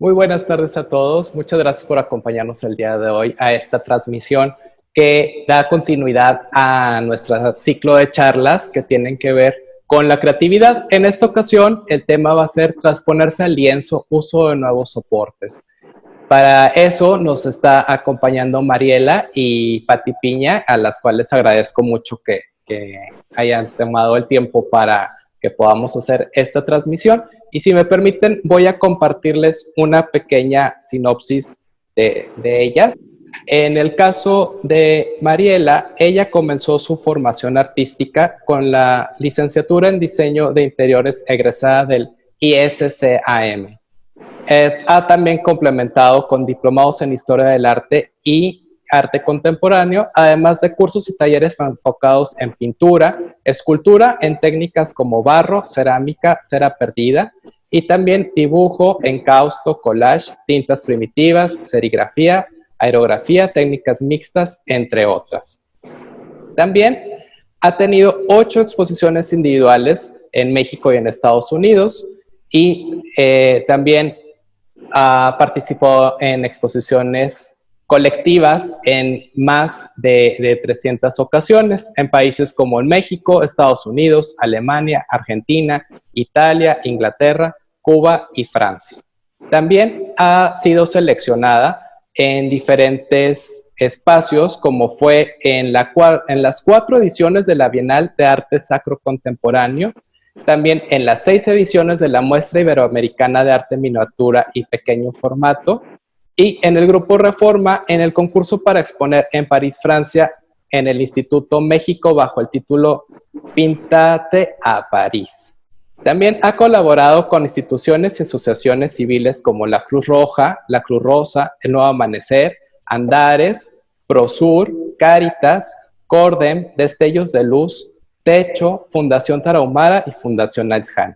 Muy buenas tardes a todos. Muchas gracias por acompañarnos el día de hoy a esta transmisión que da continuidad a nuestro ciclo de charlas que tienen que ver con la creatividad. En esta ocasión, el tema va a ser transponerse al lienzo, uso de nuevos soportes. Para eso nos está acompañando Mariela y Pati Piña, a las cuales agradezco mucho que hayan tomado el tiempo para que podamos hacer esta transmisión. Y si me permiten, voy a compartirles una pequeña sinopsis de ellas. En el caso de Mariela, ella comenzó su formación artística con la licenciatura en diseño de interiores egresada del ISCAM. Ha también complementado con diplomados en historia del arte y arte contemporáneo, además de cursos y talleres enfocados en pintura, escultura en técnicas como barro, cerámica, cera perdida, y también dibujo, encausto, collage, tintas primitivas, serigrafía, aerografía, técnicas mixtas, entre otras. También ha tenido 8 exposiciones individuales en México y en Estados Unidos, y también ha participado en exposiciones colectivas en más de 300 ocasiones en países como en México, Estados Unidos, Alemania, Argentina, Italia, Inglaterra, Cuba y Francia. También ha sido seleccionada en diferentes espacios, como fue en las 4 ediciones de la Bienal de Arte Sacro Contemporáneo, también en las 6 ediciones de la Muestra Iberoamericana de Arte Miniatura y Pequeño Formato, y en el Grupo Reforma en el concurso para exponer en París, Francia, en el Instituto México bajo el título Píntate a París. También ha colaborado con instituciones y asociaciones civiles como la Cruz Roja, la Cruz Rosa, El Nuevo Amanecer, Andares, Prosur, Cáritas, Cordem, Destellos de Luz, Techo, Fundación Tarahumara y Fundación Alzheimer.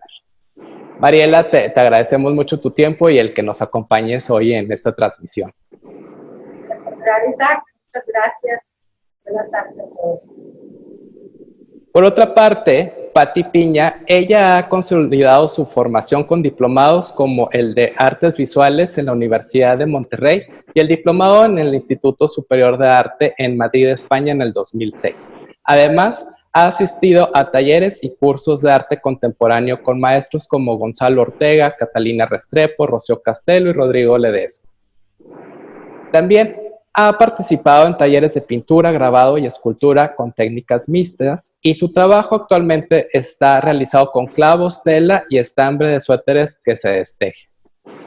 Mariela, te agradecemos mucho tu tiempo y el que nos acompañes hoy en esta transmisión. Isaac, muchas gracias. Buenas tardes a todos. Por otra parte, Pati Piña, ella ha consolidado su formación con diplomados como el de Artes Visuales en la Universidad de Monterrey y el diplomado en el Instituto Superior de Arte en Madrid, España, en el 2006. Además, ha asistido a talleres y cursos de arte contemporáneo con maestros como Gonzalo Ortega, Catalina Restrepo, Rocío Castelo y Rodrigo Ledesma. También ha participado en talleres de pintura, grabado y escultura con técnicas mixtas, y su trabajo actualmente está realizado con clavos, tela y estambre de suéteres que se destejen.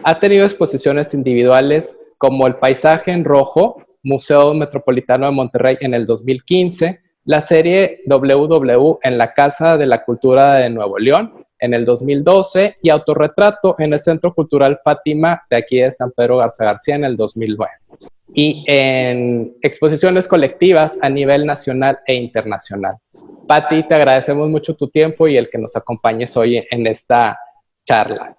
Ha tenido exposiciones individuales como El Paisaje en Rojo, Museo Metropolitano de Monterrey en el 2015, la serie WW en la Casa de la Cultura de Nuevo León en el 2012 y Autorretrato en el Centro Cultural Fátima de aquí de San Pedro Garza García en el 2009. Y en exposiciones colectivas a nivel nacional e internacional. Pati, te agradecemos mucho tu tiempo y el que nos acompañes hoy en esta charla.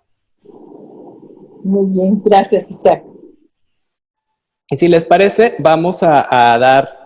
Muy bien, gracias, Isaac. Y si les parece, vamos a dar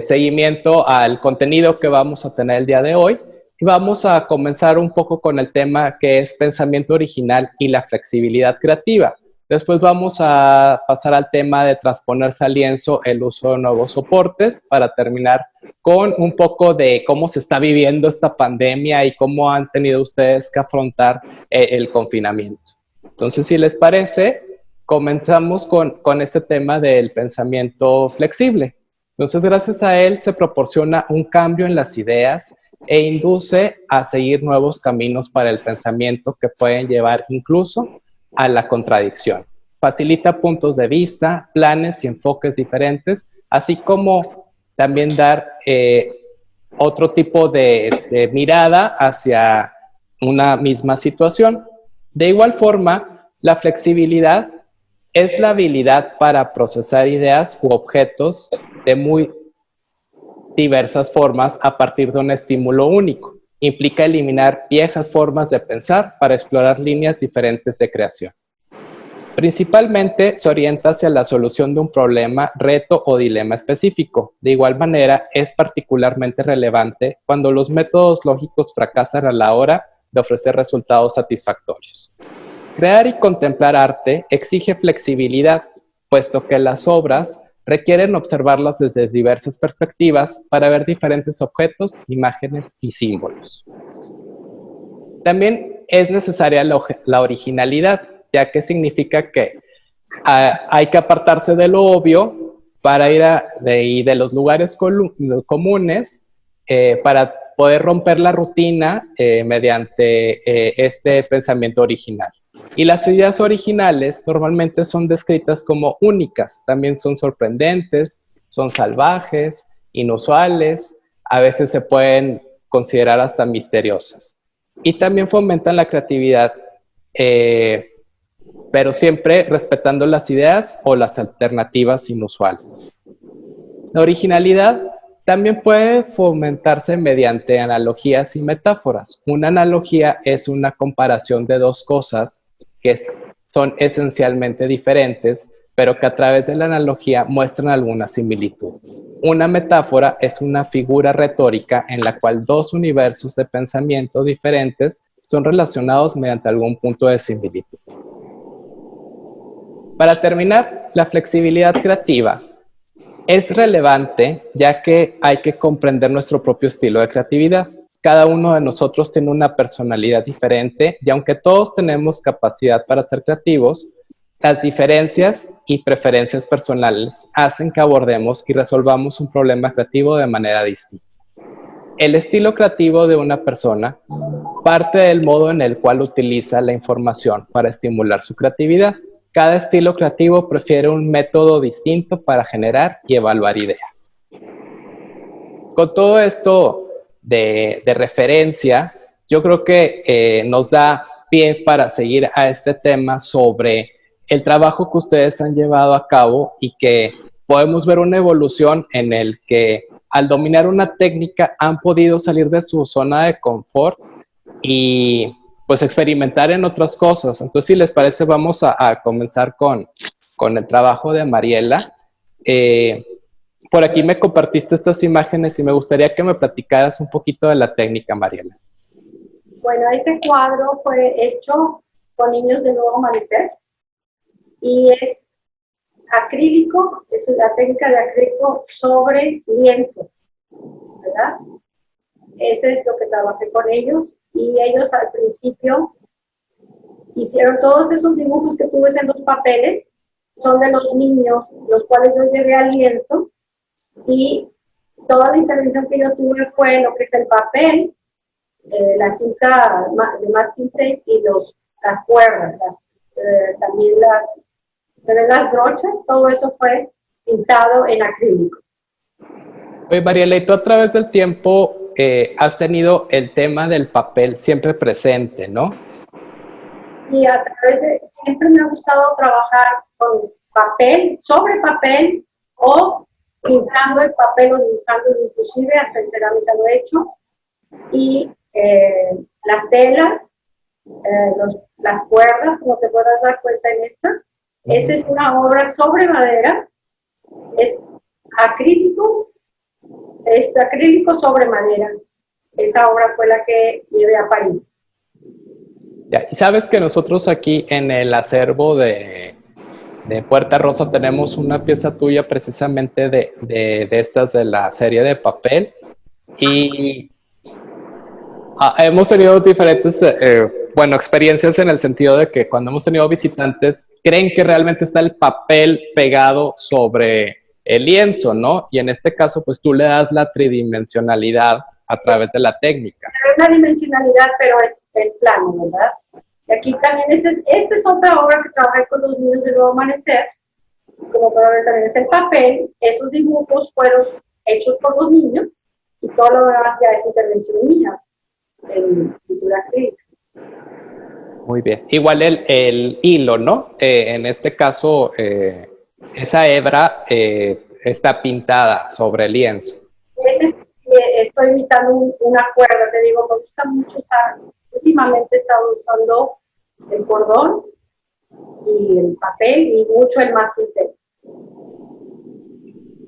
seguimiento al contenido que vamos a tener el día de hoy. Y vamos a comenzar un poco con el tema que es pensamiento original y la flexibilidad creativa. Después vamos a pasar al tema de transponerse al lienzo, el uso de nuevos soportes, para terminar con un poco de cómo se está viviendo esta pandemia y cómo han tenido ustedes que afrontar el confinamiento. Entonces, si les parece, comenzamos con este tema del pensamiento flexible. Entonces, gracias a él se proporciona un cambio en las ideas e induce a seguir nuevos caminos para el pensamiento que pueden llevar incluso a la contradicción. Facilita puntos de vista, planes y enfoques diferentes, así como también dar otro tipo de mirada hacia una misma situación. De igual forma, la flexibilidad es la habilidad para procesar ideas u objetos de muy diversas formas a partir de un estímulo único. Implica eliminar viejas formas de pensar para explorar líneas diferentes de creación. Principalmente se orienta hacia la solución de un problema, reto o dilema específico. De igual manera, es particularmente relevante cuando los métodos lógicos fracasan a la hora de ofrecer resultados satisfactorios. Crear y contemplar arte exige flexibilidad, puesto que las obras requieren observarlas desde diversas perspectivas para ver diferentes objetos, imágenes y símbolos. También es necesaria la originalidad, ya que significa que hay que apartarse de lo obvio para ir de los lugares comunes para poder romper la rutina mediante este pensamiento original. Y las ideas originales normalmente son descritas como únicas, también son sorprendentes, son salvajes, inusuales, a veces se pueden considerar hasta misteriosas. Y también fomentan la creatividad, pero siempre respetando las ideas o las alternativas inusuales. La originalidad también puede fomentarse mediante analogías y metáforas. Una analogía es una comparación de dos cosas que son esencialmente diferentes, pero que a través de la analogía muestran alguna similitud. Una metáfora es una figura retórica en la cual dos universos de pensamiento diferentes son relacionados mediante algún punto de similitud. Para terminar, la flexibilidad creativa es relevante ya que hay que comprender nuestro propio estilo de creatividad. Cada uno de nosotros tiene una personalidad diferente y aunque todos tenemos capacidad para ser creativos, las diferencias y preferencias personales hacen que abordemos y resolvamos un problema creativo de manera distinta. El estilo creativo de una persona parte del modo en el cual utiliza la información para estimular su creatividad. Cada estilo creativo prefiere un método distinto para generar y evaluar ideas. Con todo esto de referencia, yo creo que nos da pie para seguir a este tema sobre el trabajo que ustedes han llevado a cabo y que podemos ver una evolución en el que al dominar una técnica han podido salir de su zona de confort y pues experimentar en otras cosas. Entonces, si les parece, vamos a comenzar con el trabajo de Mariela. Por aquí me compartiste estas imágenes y me gustaría que me platicaras un poquito de la técnica, Mariela. Bueno, ese cuadro fue hecho con niños de Nuevo Amanecer y es acrílico, es la técnica de acrílico sobre lienzo, ¿verdad? Ese es lo que trabajé con ellos y ellos al principio hicieron todos esos dibujos que tú ves en los papeles, son de los niños, los cuales yo llevé al lienzo y toda la intervención que yo tuve fue lo que es el papel, la cinta de masking tape y las cuerdas, también las brochas, todo eso fue pintado en acrílico. Oye, Mariela, y tú a través del tiempo has tenido el tema del papel siempre presente, ¿no? Y siempre me ha gustado trabajar con papel, sobre papel, o pintando el papel o dibujando, inclusive hasta en cerámica lo he hecho. Y las telas, las cuerdas, como te puedas dar cuenta en esta, esa es una obra sobre madera, es acrílico sobre madera. Esa obra fue la que llevé a París. Ya, y sabes que nosotros aquí en el acervo de Puerta Rosa tenemos una pieza tuya precisamente de estas de la serie de papel y hemos tenido diferentes experiencias en el sentido de que cuando hemos tenido visitantes creen que realmente está el papel pegado sobre el lienzo, ¿no? Y en este caso pues tú le das la tridimensionalidad a través de la técnica. Es una dimensionalidad, pero es plano, ¿verdad? Y aquí también, esta es otra obra que trabajé con los niños de Nuevo Amanecer. Como pueden ver, también es el papel. Esos dibujos fueron hechos por los niños y todo lo demás ya es intervención mía en pintura acrílica. Muy bien. Igual el hilo, ¿no? En este caso, esa hebra está pintada sobre el lienzo. Estoy imitando una cuerda, te digo, me gusta mucho usar. Últimamente he estado usando el cordón y el papel y mucho el masking tape.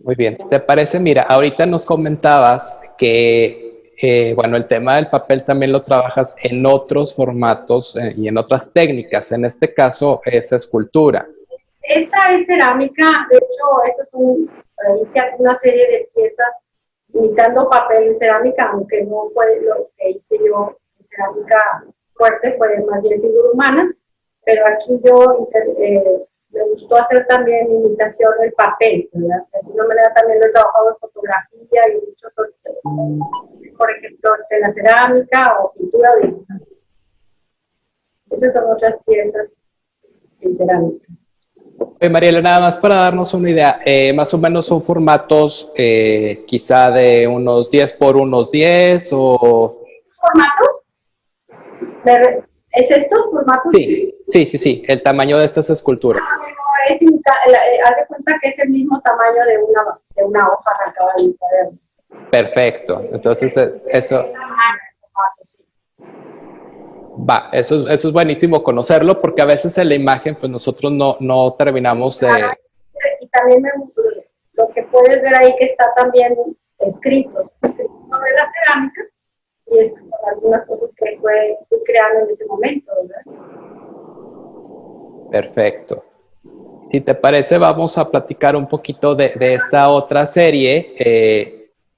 Muy bien. ¿Te parece? Mira, ahorita nos comentabas que bueno, el tema del papel también lo trabajas en otros formatos y en otras técnicas. En este caso es escultura. Esta es cerámica, de hecho, esta es hice una serie de piezas imitando papel en cerámica, aunque no fue lo que hice yo en cerámica fuerte, fue más bien figura humana, pero aquí yo me gustó hacer también imitación del papel, ¿verdad? De alguna manera también lo he trabajado en fotografía y muchos otros, por ejemplo, de la cerámica o pintura digital. Esas son otras piezas en cerámica. Mariela, nada más para darnos una idea, más o menos son formatos quizá de unos 10 por unos 10 o... ¿Formatos? ¿Es estos formatos? Sí, el tamaño de estas esculturas. Haz de cuenta que es el mismo tamaño de una hoja arrancada de un cuaderno. Perfecto, entonces eso... Va, eso es buenísimo conocerlo porque a veces en la imagen pues nosotros no terminamos de... Y también lo que puedes ver ahí que está también escrito sobre la cerámica y es algunas cosas que fue creando en ese momento, ¿verdad? Perfecto. Si te parece, vamos a platicar un poquito de esta otra serie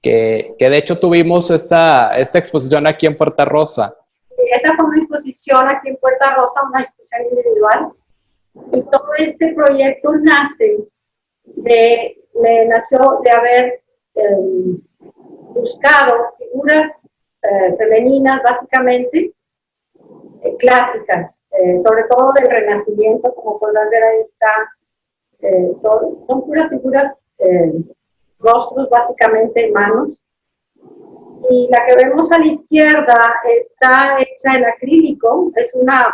que de hecho tuvimos esta exposición aquí en Puerta Rosa. Esa fue una exposición aquí en Puerta Rosa, una exposición individual, y todo este proyecto nació de haber buscado figuras femeninas básicamente clásicas, sobre todo del Renacimiento, como podrás ver ahí está, son puras figuras, rostros básicamente, manos. Y la que vemos a la izquierda está hecha en acrílico, es una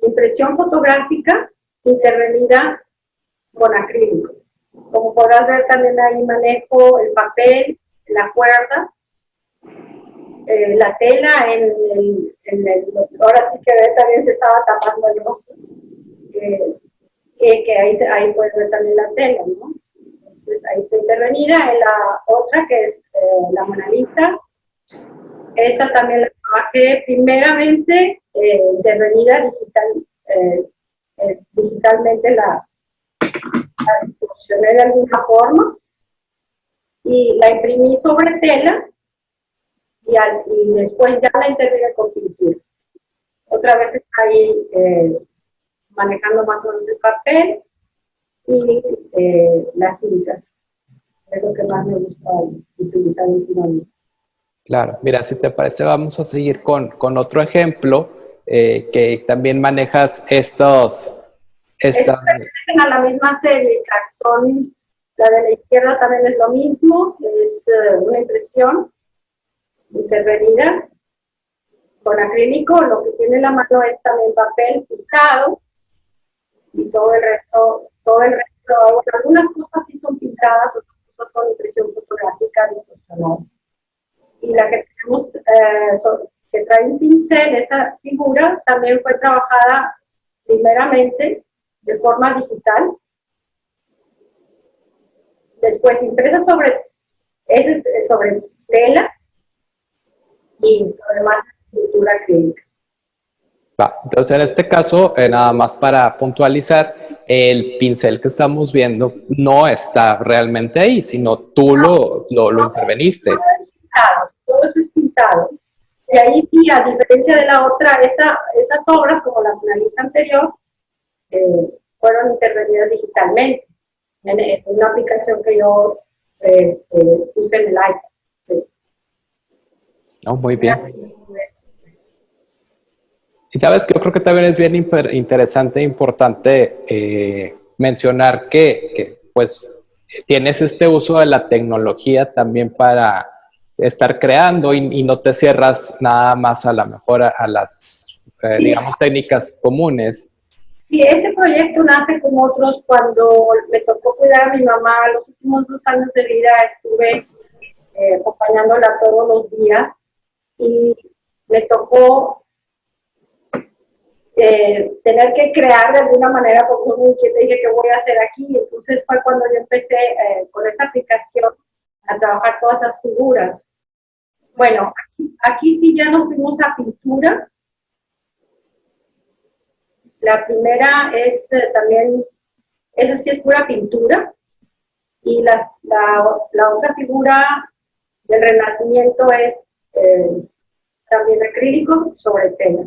impresión fotográfica intervenida con acrílico. Como podrás ver también ahí manejo el papel, la cuerda, la tela ahora sí que también se estaba tapando el rostro, que ahí puedes ver también la tela, ¿no? Entonces ahí está intervenida. En la otra que es la Mona Lisa, esa también la trabajé primeramente intervenida digitalmente, la distorsioné de alguna forma y la imprimí sobre tela y después ya la intervine con pintura. Otra vez está ahí manejando más o menos el papel y las cintas. Es lo que más me gusta utilizar últimamente. Claro, mira, si te parece, vamos a seguir con otro ejemplo que también manejas estos... Pertenecen a la misma serie, son, la de la izquierda también es lo mismo, es una impresión intervenida con acrílico. Lo que tiene la mano es también papel pintado y todo el resto, bueno, algunas cosas sí son pintadas, otras cosas son impresión fotográfica distorsionada. Y la que tenemos que trae un pincel, esa figura también fue trabajada primeramente de forma digital, después impresa sobre tela y además pintura acrílica. Entonces, en este caso, nada más para puntualizar, el pincel que estamos viendo no está realmente ahí, sino tú lo interveniste. Todo eso es pintado. Y ahí sí, a diferencia de la otra, esas obras, como la Mona Lisa anterior, fueron intervenidas digitalmente en una aplicación que yo puse en el iPad. Sí. No, muy bien. Y sabes que yo creo que también es bien interesante e importante mencionar que pues tienes este uso de la tecnología también para estar creando y no te cierras nada más a la mejor a las, sí, digamos, técnicas comunes. Sí, ese proyecto nace como otros. Cuando me tocó cuidar a mi mamá, los últimos 2 años de vida estuve acompañándola todos los días y me tocó tener que crear de alguna manera, porque muy inquieta, dije, ¿qué voy a hacer aquí? Entonces fue cuando yo empecé con esa aplicación a trabajar todas esas figuras. Bueno, aquí sí ya nos fuimos a pintura. La primera es también, esa sí es pura pintura. Y la otra figura del Renacimiento es también acrílico sobre tela.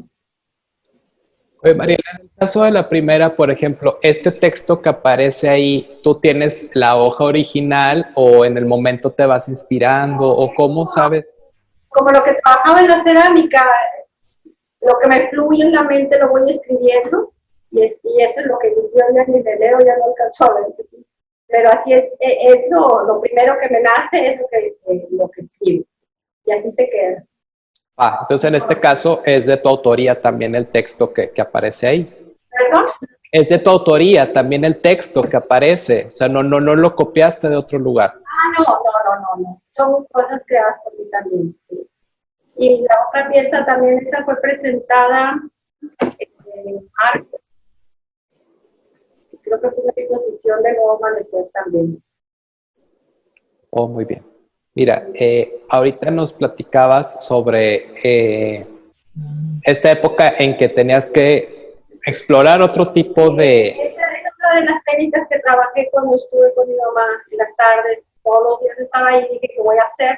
Oye, Mariela, en el caso de la primera, por ejemplo, este texto que aparece ahí, ¿tú tienes la hoja original o en el momento te vas inspirando o cómo sabes? Como lo que trabajaba en la cerámica, lo que me fluye en la mente lo voy escribiendo y eso es lo que yo ya ni le leo, ya no alcanzo a ver. Pero así es lo primero que me nace, es lo que escribo. Y así se queda. Ah, entonces en este caso es de tu autoría también el texto que aparece ahí. ¿Perdón? Es de tu autoría también el texto que aparece. O sea, no lo copiaste de otro lugar. Ah, no. Son cosas creadas por mí también, sí. Y la otra pieza también, esa fue presentada en arte. Creo que fue una exposición de Nuevo Amanecer también. Oh, muy bien. Mira, ahorita nos platicabas sobre esta época en que tenías que explorar otro tipo de... Esa es una de las técnicas que trabajé cuando estuve con mi mamá en las tardes. Todos los días estaba ahí y dije, ¿qué voy a hacer?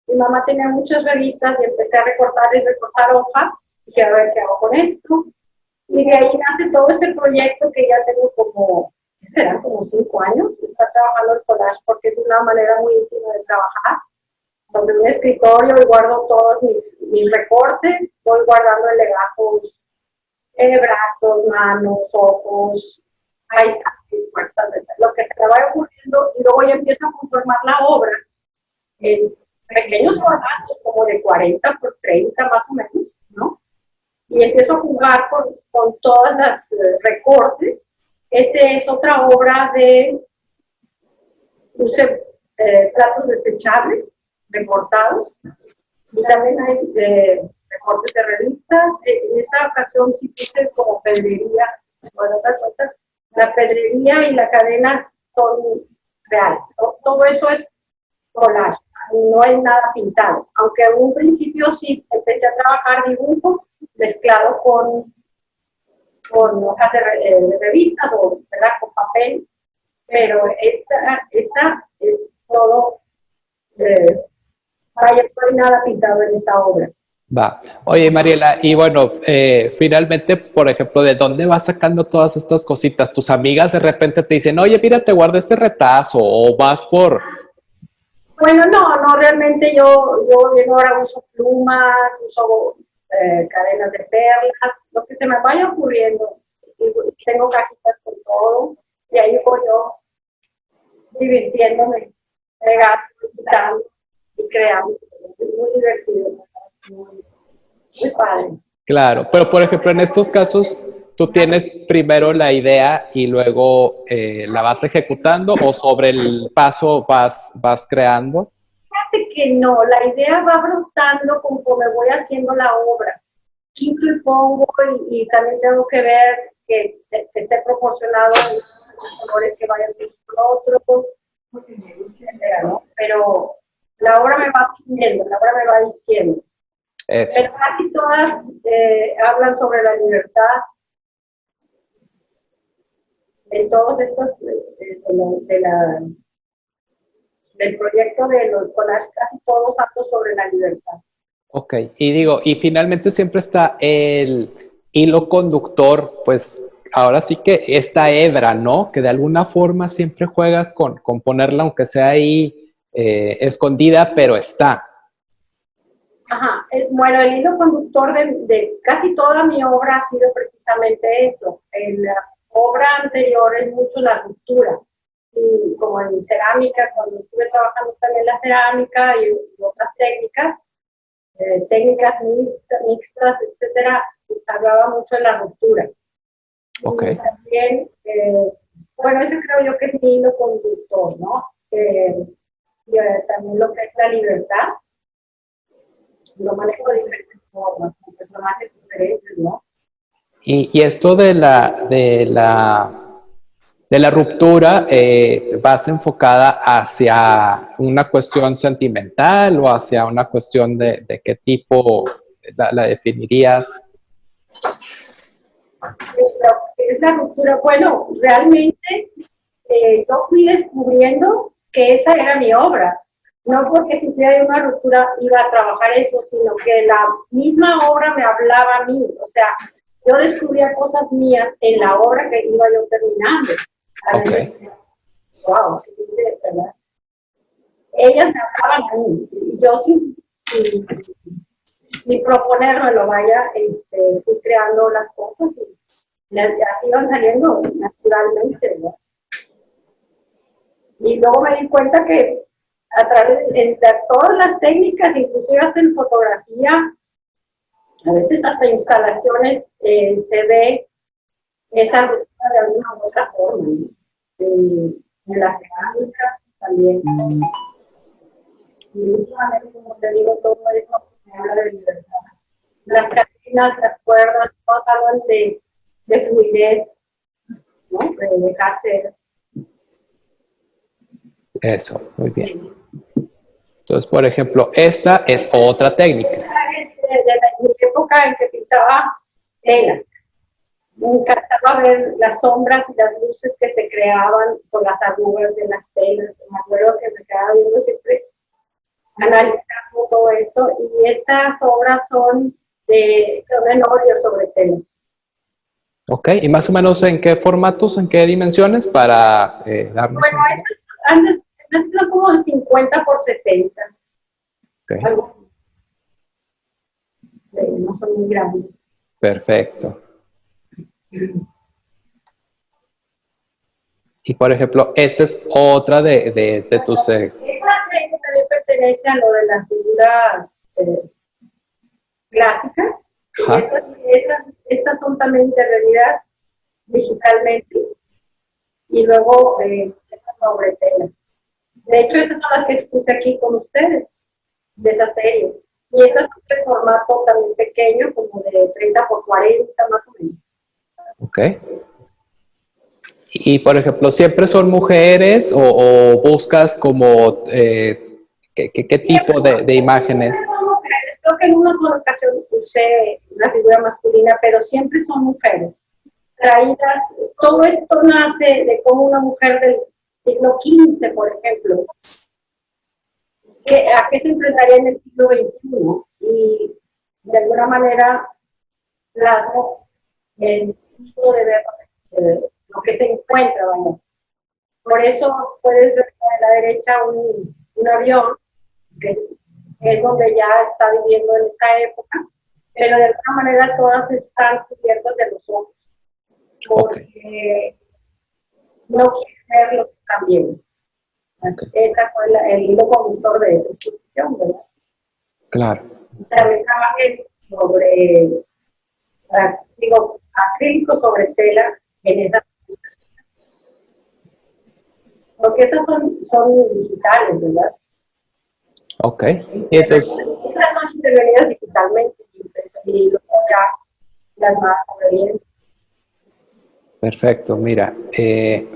Mi mamá tenía muchas revistas y empecé a recortar y recortar hojas. Y dije, a ver, ¿qué hago con esto? Y de ahí nace todo ese proyecto que ya tengo como, ¿qué será? Como 5 años. Está trabajando el collage porque es una manera muy íntima de trabajar. Donde un escritorio y guardo todos mis recortes, voy guardando en legajos, brazos, manos, ojos, paisajes, puertas, lo que se me vaya ocurriendo, y luego ya empiezo a conformar la obra en pequeños formatos, como de 40 por 30 más o menos, ¿no? Y empiezo a jugar con todas las recortes. Este es otra obra de use platos desechables, recortados, y también hay recortes de revistas. En esa ocasión sí puse como pedrería, bueno, otra cosa, la pedrería y la cadena son reales. Todo eso es collage, no hay nada pintado. Aunque en un principio sí empecé a trabajar dibujo mezclado con hojas de revistas o ¿verdad? Con papel, pero esta es todo, vaya, no hay nada pintado en esta obra. Va. Oye, Mariela, y bueno, finalmente, por ejemplo, ¿de dónde vas sacando todas estas cositas? Tus amigas de repente te dicen, oye, mira, te guardé este retazo, o vas por... Bueno, no, realmente yo ahora uso plumas, uso cadenas de perlas, lo que se me vaya ocurriendo. Y tengo cajitas con todo, y ahí voy yo divirtiéndome, pegando, quitando y creando. Es muy divertido, muy padre. Claro, pero por ejemplo, en estos casos, ¿tú tienes primero la idea y luego la vas ejecutando o sobre el paso vas creando? Fíjate que no, la idea va brotando conforme voy haciendo la obra. Quito y pongo y también tengo que ver que esté proporcionado los colores que vayan con otros, etcétera, ¿no? Pero la obra me va pidiendo, la obra me va diciendo. Eso. Pero casi todas hablan sobre la libertad. En todos estos del proyecto de los collages, casi todos hablan sobre la libertad. Ok, y digo, y finalmente siempre está el hilo conductor, pues ahora sí que esta hebra, ¿no? Que de alguna forma siempre juegas con ponerla, aunque sea ahí escondida, pero está. Ajá, bueno, el hilo conductor de casi toda mi obra ha sido precisamente eso. En la obra anterior es mucho la ruptura. Y como en cerámica, cuando estuve trabajando también la cerámica y otras técnicas, técnicas mixtas, etcétera, hablaba mucho de la ruptura. Ok. Y también, bueno, eso creo yo que es mi hilo conductor, ¿no? Y también lo que es la libertad, lo manejo de diferentes formas, con personajes diferentes, ¿no? Y esto de de la ruptura, ¿vas enfocada hacia una cuestión sentimental o hacia una cuestión de qué tipo la definirías? Es la ruptura. Bueno, realmente yo fui descubriendo que esa era mi obra. No porque si tuviera una ruptura iba a trabajar eso, sino que la misma obra me hablaba a mí. O sea, yo descubría cosas mías en la obra que iba yo terminando. Okay. Wow, ¿verdad? Ellas me hablaban a mí. Yo sin proponérmelo, vaya, fui creando las cosas y así iban saliendo naturalmente, ¿verdad? Y luego me di cuenta que a través de todas las técnicas, inclusive hasta en fotografía, a veces hasta instalaciones, se ve esa ruptura de alguna u otra forma, ¿no? En la cerámica también. Y últimamente, como te digo, todo eso me habla de libertad. Las cadenas, las cuerdas, todas hablan de fluidez, ¿no? De dejarse. Eso, muy bien. Entonces, por ejemplo, esta es otra técnica. De mi época en que pintaba telas. Me encantaba ver las sombras y las luces que se creaban con las arrugas de las telas. Me acuerdo que me quedaba viendo siempre, analizando todo eso. Y estas obras son en óleo sobre tela. Ok, ¿y más o menos en qué formatos, en qué dimensiones para darnos? Bueno, estas son como de 50 por 70. Okay. Algo, sí, no son muy grandes. Perfecto. Y por ejemplo, esta es otra de tus... Esta serie también pertenece a lo de las figuras clásicas. Estas son también intervenidas digitalmente y luego estas sobre tela. De hecho, estas son las que expuse aquí con ustedes, de esa serie. Y estas son de formato también pequeño, como de 30 por 40 más o menos. Ok. Y por ejemplo, ¿siempre son mujeres o buscas como qué tipo de imágenes? Son mujeres. Creo que en una sola ocasión usé una figura masculina, pero siempre son mujeres. Traídas, todo esto nace de cómo una mujer del siglo XV, por ejemplo, ¿a qué se enfrentaría en el siglo XXI? Y de alguna manera plasmo el tipo de ver lo que se encuentra, ¿vale? Por eso puedes ver a la derecha un avión, que es donde ya está viviendo en esta época, pero de alguna manera todas están cubiertas de los ojos, porque no quieren ver lo que están viendo. Okay. Esa fue el hilo conductor de esa exposición, ¿verdad? Claro. También trabajé sobre, acrílico sobre tela en esa. Porque esas son digitales, ¿verdad? Ok. Y entonces, esas son intervenidas digitalmente y ya las más experiencias. Perfecto, mira,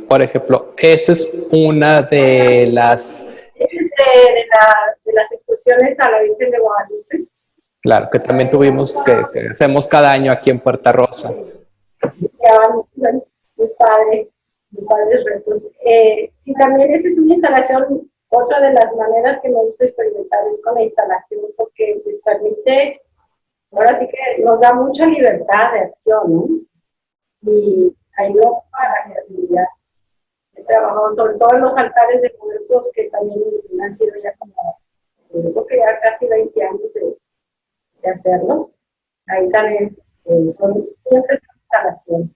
por ejemplo, esta es una de las... Esta es de las exposiciones a la Virgen de Guadalupe. Claro, que también tuvimos, que hacemos cada año aquí en Puerta Rosa. Muy padres retos. Y también esa es una instalación, otra de las maneras que me gusta experimentar es con la instalación, porque me permite, ahora sí que nos da mucha libertad de acción, ¿no? Y ayuda para la creatividad. He trabajado sobre todo en los altares de muertos, que también han sido ya como, creo que ya casi 20 años de hacerlos. Ahí también son siempre instalación.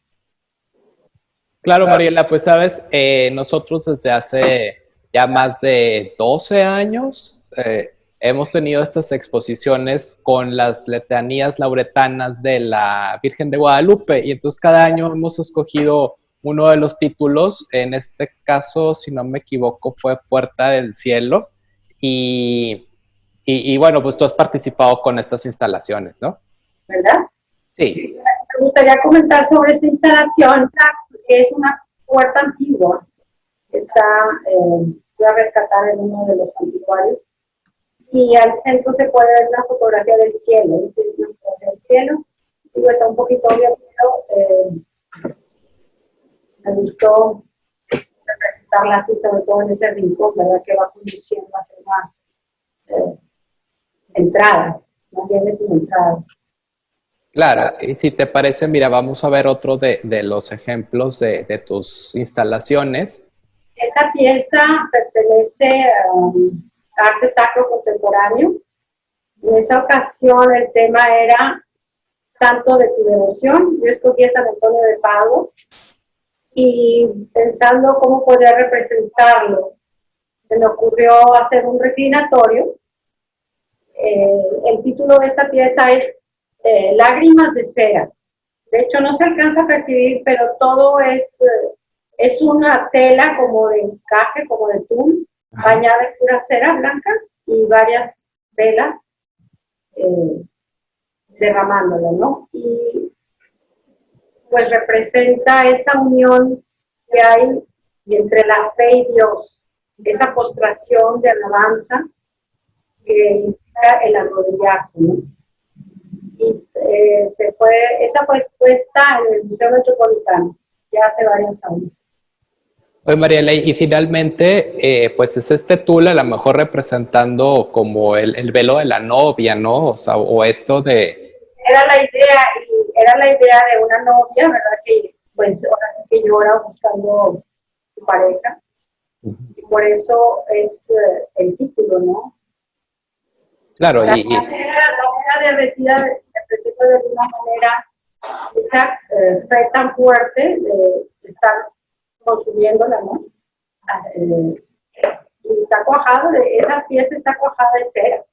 Claro, Mariela, pues sabes, nosotros desde hace ya más de 12 años hemos tenido estas exposiciones con las letanías lauretanas de la Virgen de Guadalupe y entonces cada año hemos escogido uno de los títulos, en este caso, si no me equivoco, fue Puerta del Cielo y bueno, pues tú has participado con estas instalaciones, ¿no? ¿Verdad? Sí. Me gustaría comentar sobre esta instalación, que es una puerta antigua, está, voy a rescatar en uno de los anticuarios, y al centro se puede ver una fotografía del cielo, es decir, una fotografía del cielo. Digo, está un poquito obvio, pero me gustó representarla así, sobre todo en ese rincón, ¿verdad? Que va conduciendo hacia una entrada, más bien es una entrada. Claro, y si te parece, mira, vamos a ver otro de los ejemplos de tus instalaciones. Esa pieza pertenece a arte sacro contemporáneo. En esa ocasión el tema era Santo de tu devoción. Yo escogí a San Antonio de Padua y pensando cómo podía representarlo, se me ocurrió hacer un reclinatorio. El título de esta pieza es Lágrimas de cera. De hecho, no se alcanza a percibir, pero todo es una tela como de encaje, como de tul, bañada en pura cera blanca y varias velas derramándola, ¿no? Y pues representa esa unión que hay entre la fe y Dios, esa postración de alabanza que implica el arrodillarse, ¿no? Y esa fue expuesta en el Museo Metropolitano ya hace varios años. Oye, Mariela, y finalmente, pues es este tul a lo mejor representando como el velo de la novia, ¿no? O sea, o esto de... Era la idea de una novia, ¿verdad? Que pues ahora sí que llora buscando su pareja. Y por eso es el título, ¿no? Claro, la manera derretida representa de alguna manera esa fe tan fuerte de estar consumiéndola, ¿no? Y está cuajado, esa pieza está cuajada de cera.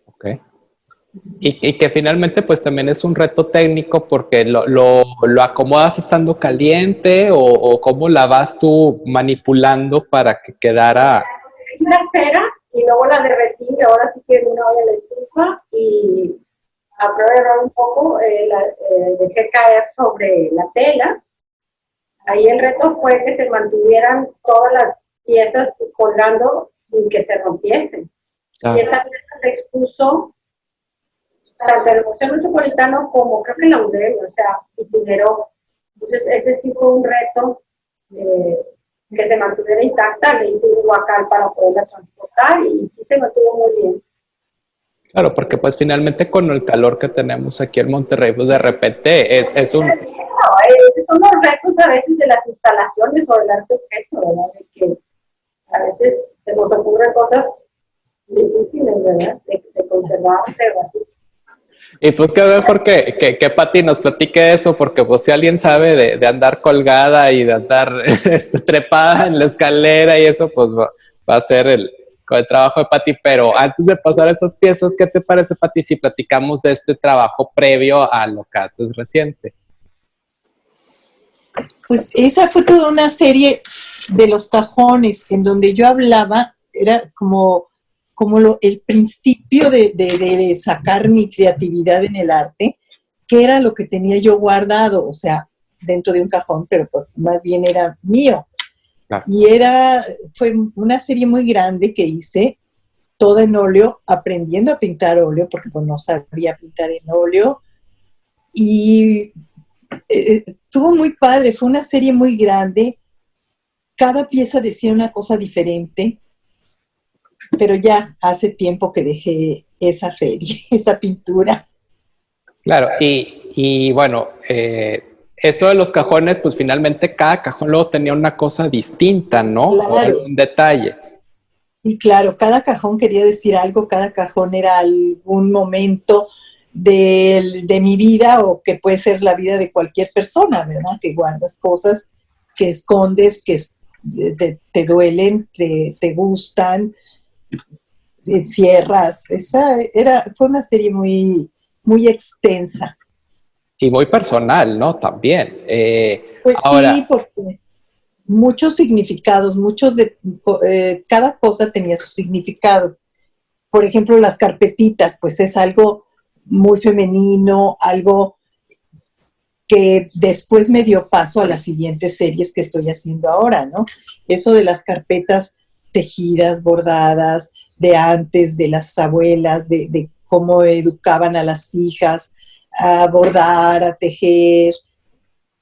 Ok. Y que finalmente pues también es un reto técnico porque lo acomodas estando caliente o cómo la vas tú manipulando para que quedara... La cera y luego la derretí, ahora sí que en una olla la estufa y a prueba de error un poco dejé caer sobre la tela. Ahí el reto fue que se mantuvieran todas las piezas colgando sin que se rompiesen. Y esa pieza se expuso tanto en el Museo Metropolitano como creo que en la UDEL, o sea, itineró. Entonces ese sí fue un reto que se mantuviera intacta, le hice un huacal para poderla transportar y sí se mantuvo muy bien. Claro, porque pues finalmente con el calor que tenemos aquí en Monterrey, pues de repente es un... Son los retos a veces de las instalaciones o del arte objeto, ¿verdad? De que a veces se nos ocurren cosas difíciles, ¿verdad? De conservarse o así. Y pues qué mejor que Pati nos platique eso, porque pues si alguien sabe de andar colgada y de andar trepada en la escalera y eso, pues va a ser el trabajo de Pati. Pero antes de pasar a esas piezas, ¿qué te parece, Pati, si platicamos de este trabajo previo a lo que haces reciente? Pues esa fue toda una serie de los cajones en donde yo hablaba, era como el principio de sacar mi creatividad en el arte, que era lo que tenía yo guardado, o sea, dentro de un cajón, pero pues más bien era mío. Claro. Y fue una serie muy grande que hice, toda en óleo, aprendiendo a pintar óleo, porque pues no sabía pintar en óleo, y estuvo muy padre, fue una serie muy grande, cada pieza decía una cosa diferente, pero ya hace tiempo que dejé esa feria, esa pintura. Claro, y bueno, esto de los cajones, pues finalmente cada cajón luego tenía una cosa distinta, ¿no? Claro. Un detalle. Y claro, cada cajón quería decir algo, cada cajón era algún momento de mi vida o que puede ser la vida de cualquier persona, ¿verdad? Que guardas cosas que escondes, que te duelen, te gustan, cierras. Fue una serie muy, muy extensa. Y muy personal, ¿no? También. Pues ahora, sí, porque muchos significados, cada cosa tenía su significado. Por ejemplo, las carpetitas, pues es algo muy femenino, algo que después me dio paso a las siguientes series que estoy haciendo ahora, ¿no? Eso de las carpetas tejidas, bordadas, de antes, de las abuelas, de cómo educaban a las hijas a bordar, a tejer.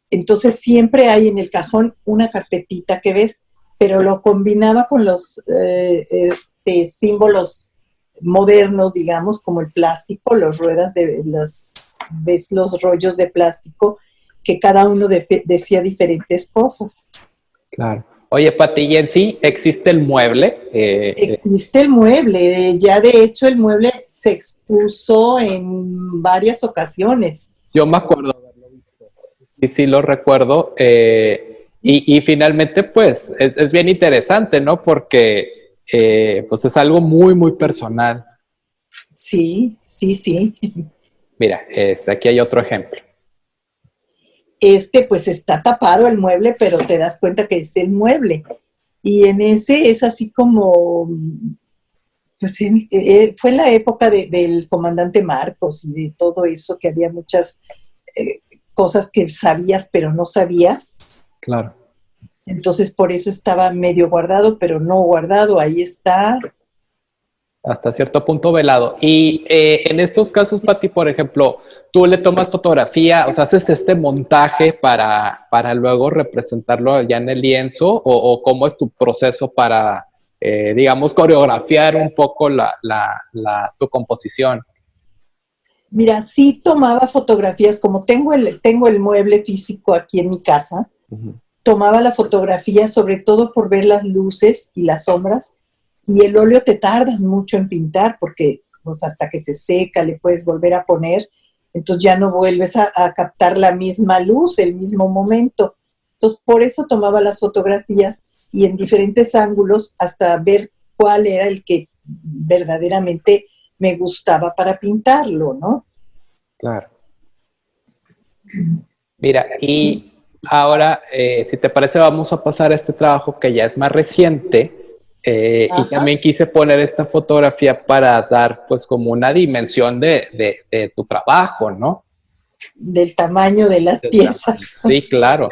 Entonces siempre hay en el cajón una carpetita que ves, pero lo combinaba con los símbolos modernos, digamos, como el plástico, ves los rollos de plástico, que cada uno decía diferentes cosas. Claro. Oye, Pati, ¿y en sí existe el mueble? Existe el mueble, ya de hecho el mueble se expuso en varias ocasiones. Yo me acuerdo de haberlo visto. Y sí lo recuerdo. Y finalmente, pues, es bien interesante, ¿no? Porque, pues, es algo muy, muy personal. Sí, sí, sí. Mira, aquí hay otro ejemplo. Pues está tapado el mueble, pero te das cuenta que es el mueble. Y en ese es así como, pues fue en la época del comandante Marcos y de todo eso, que había muchas cosas que sabías, pero no sabías. Claro. Entonces por eso estaba medio guardado, pero no guardado, ahí está. Hasta cierto punto velado. Y en estos casos, Pati, por ejemplo, tú le tomas fotografía, o sea, haces este montaje para luego representarlo ya en el lienzo, o cómo es tu proceso para, digamos, coreografiar un poco tu composición. Mira, sí tomaba fotografías, como tengo el mueble físico aquí en mi casa, tomaba la fotografía sobre todo por ver las luces y las sombras, y el óleo te tardas mucho en pintar porque pues, hasta que se seca le puedes volver a poner, entonces ya no vuelves a captar la misma luz, el mismo momento. Entonces por eso tomaba las fotografías y en diferentes ángulos hasta ver cuál era el que verdaderamente me gustaba para pintarlo, ¿no? Claro. Mira, y ahora, si te parece, vamos a pasar a este trabajo que ya es más reciente. Y también quise poner esta fotografía para dar pues como una dimensión de tu trabajo, ¿no? Del tamaño de las piezas. Sí, claro.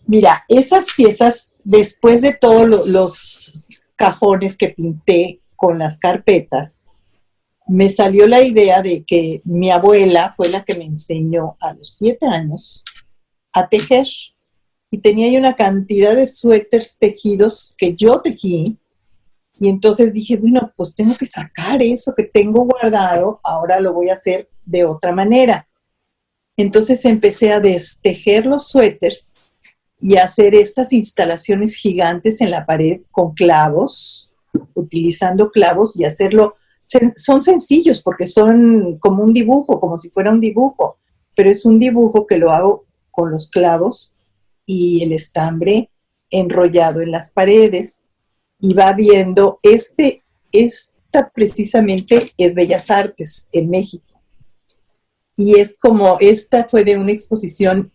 Mira, esas piezas, después de todos los cajones que pinté con las carpetas, me salió la idea de que mi abuela fue la que me enseñó a los 7 años a tejer. Y tenía ahí una cantidad de suéteres tejidos que yo tejí. Y entonces dije, bueno, pues tengo que sacar eso que tengo guardado, ahora lo voy a hacer de otra manera. Entonces empecé a destejer los suéteres y a hacer estas instalaciones gigantes en la pared con clavos, utilizando clavos y hacerlo. Son sencillos porque son como un dibujo, como si fuera un dibujo, pero es un dibujo que lo hago con los clavos y el estambre enrollado en las paredes, y va viendo, esta precisamente es Bellas Artes en México, y es como, esta fue de una exposición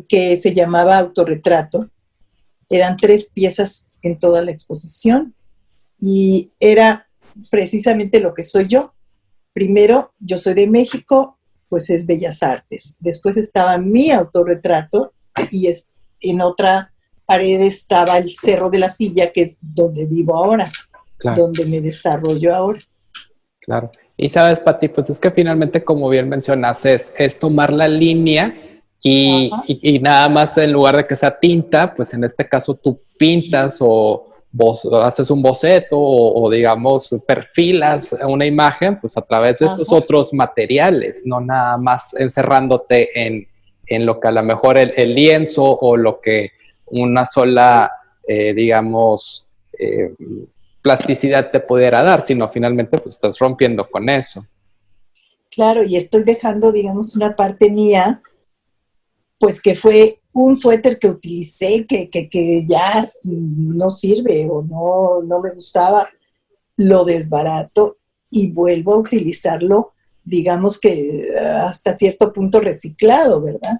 que se llamaba Autorretrato, eran 3 piezas en toda la exposición, y era precisamente lo que soy yo. Primero, yo soy de México, pues es Bellas Artes. Después estaba mi autorretrato, y en otra pared estaba el Cerro de la Silla, que es donde vivo ahora, claro, donde me desarrollo ahora. Claro. Y sabes, Pati, pues es que finalmente, como bien mencionas, es tomar la línea y nada más, en lugar de que sea tinta, pues en este caso tú pintas o haces un boceto o digamos perfilas una imagen pues a través de estos otros materiales, no nada más encerrándote en lo que a lo mejor el lienzo o lo que una sola, digamos, plasticidad te pudiera dar, sino finalmente pues estás rompiendo con eso. Claro, y estoy dejando, digamos, una parte mía, pues que fue un suéter que utilicé, que ya no sirve o no me gustaba, lo desbarato y vuelvo a utilizarlo, digamos que hasta cierto punto reciclado, ¿verdad?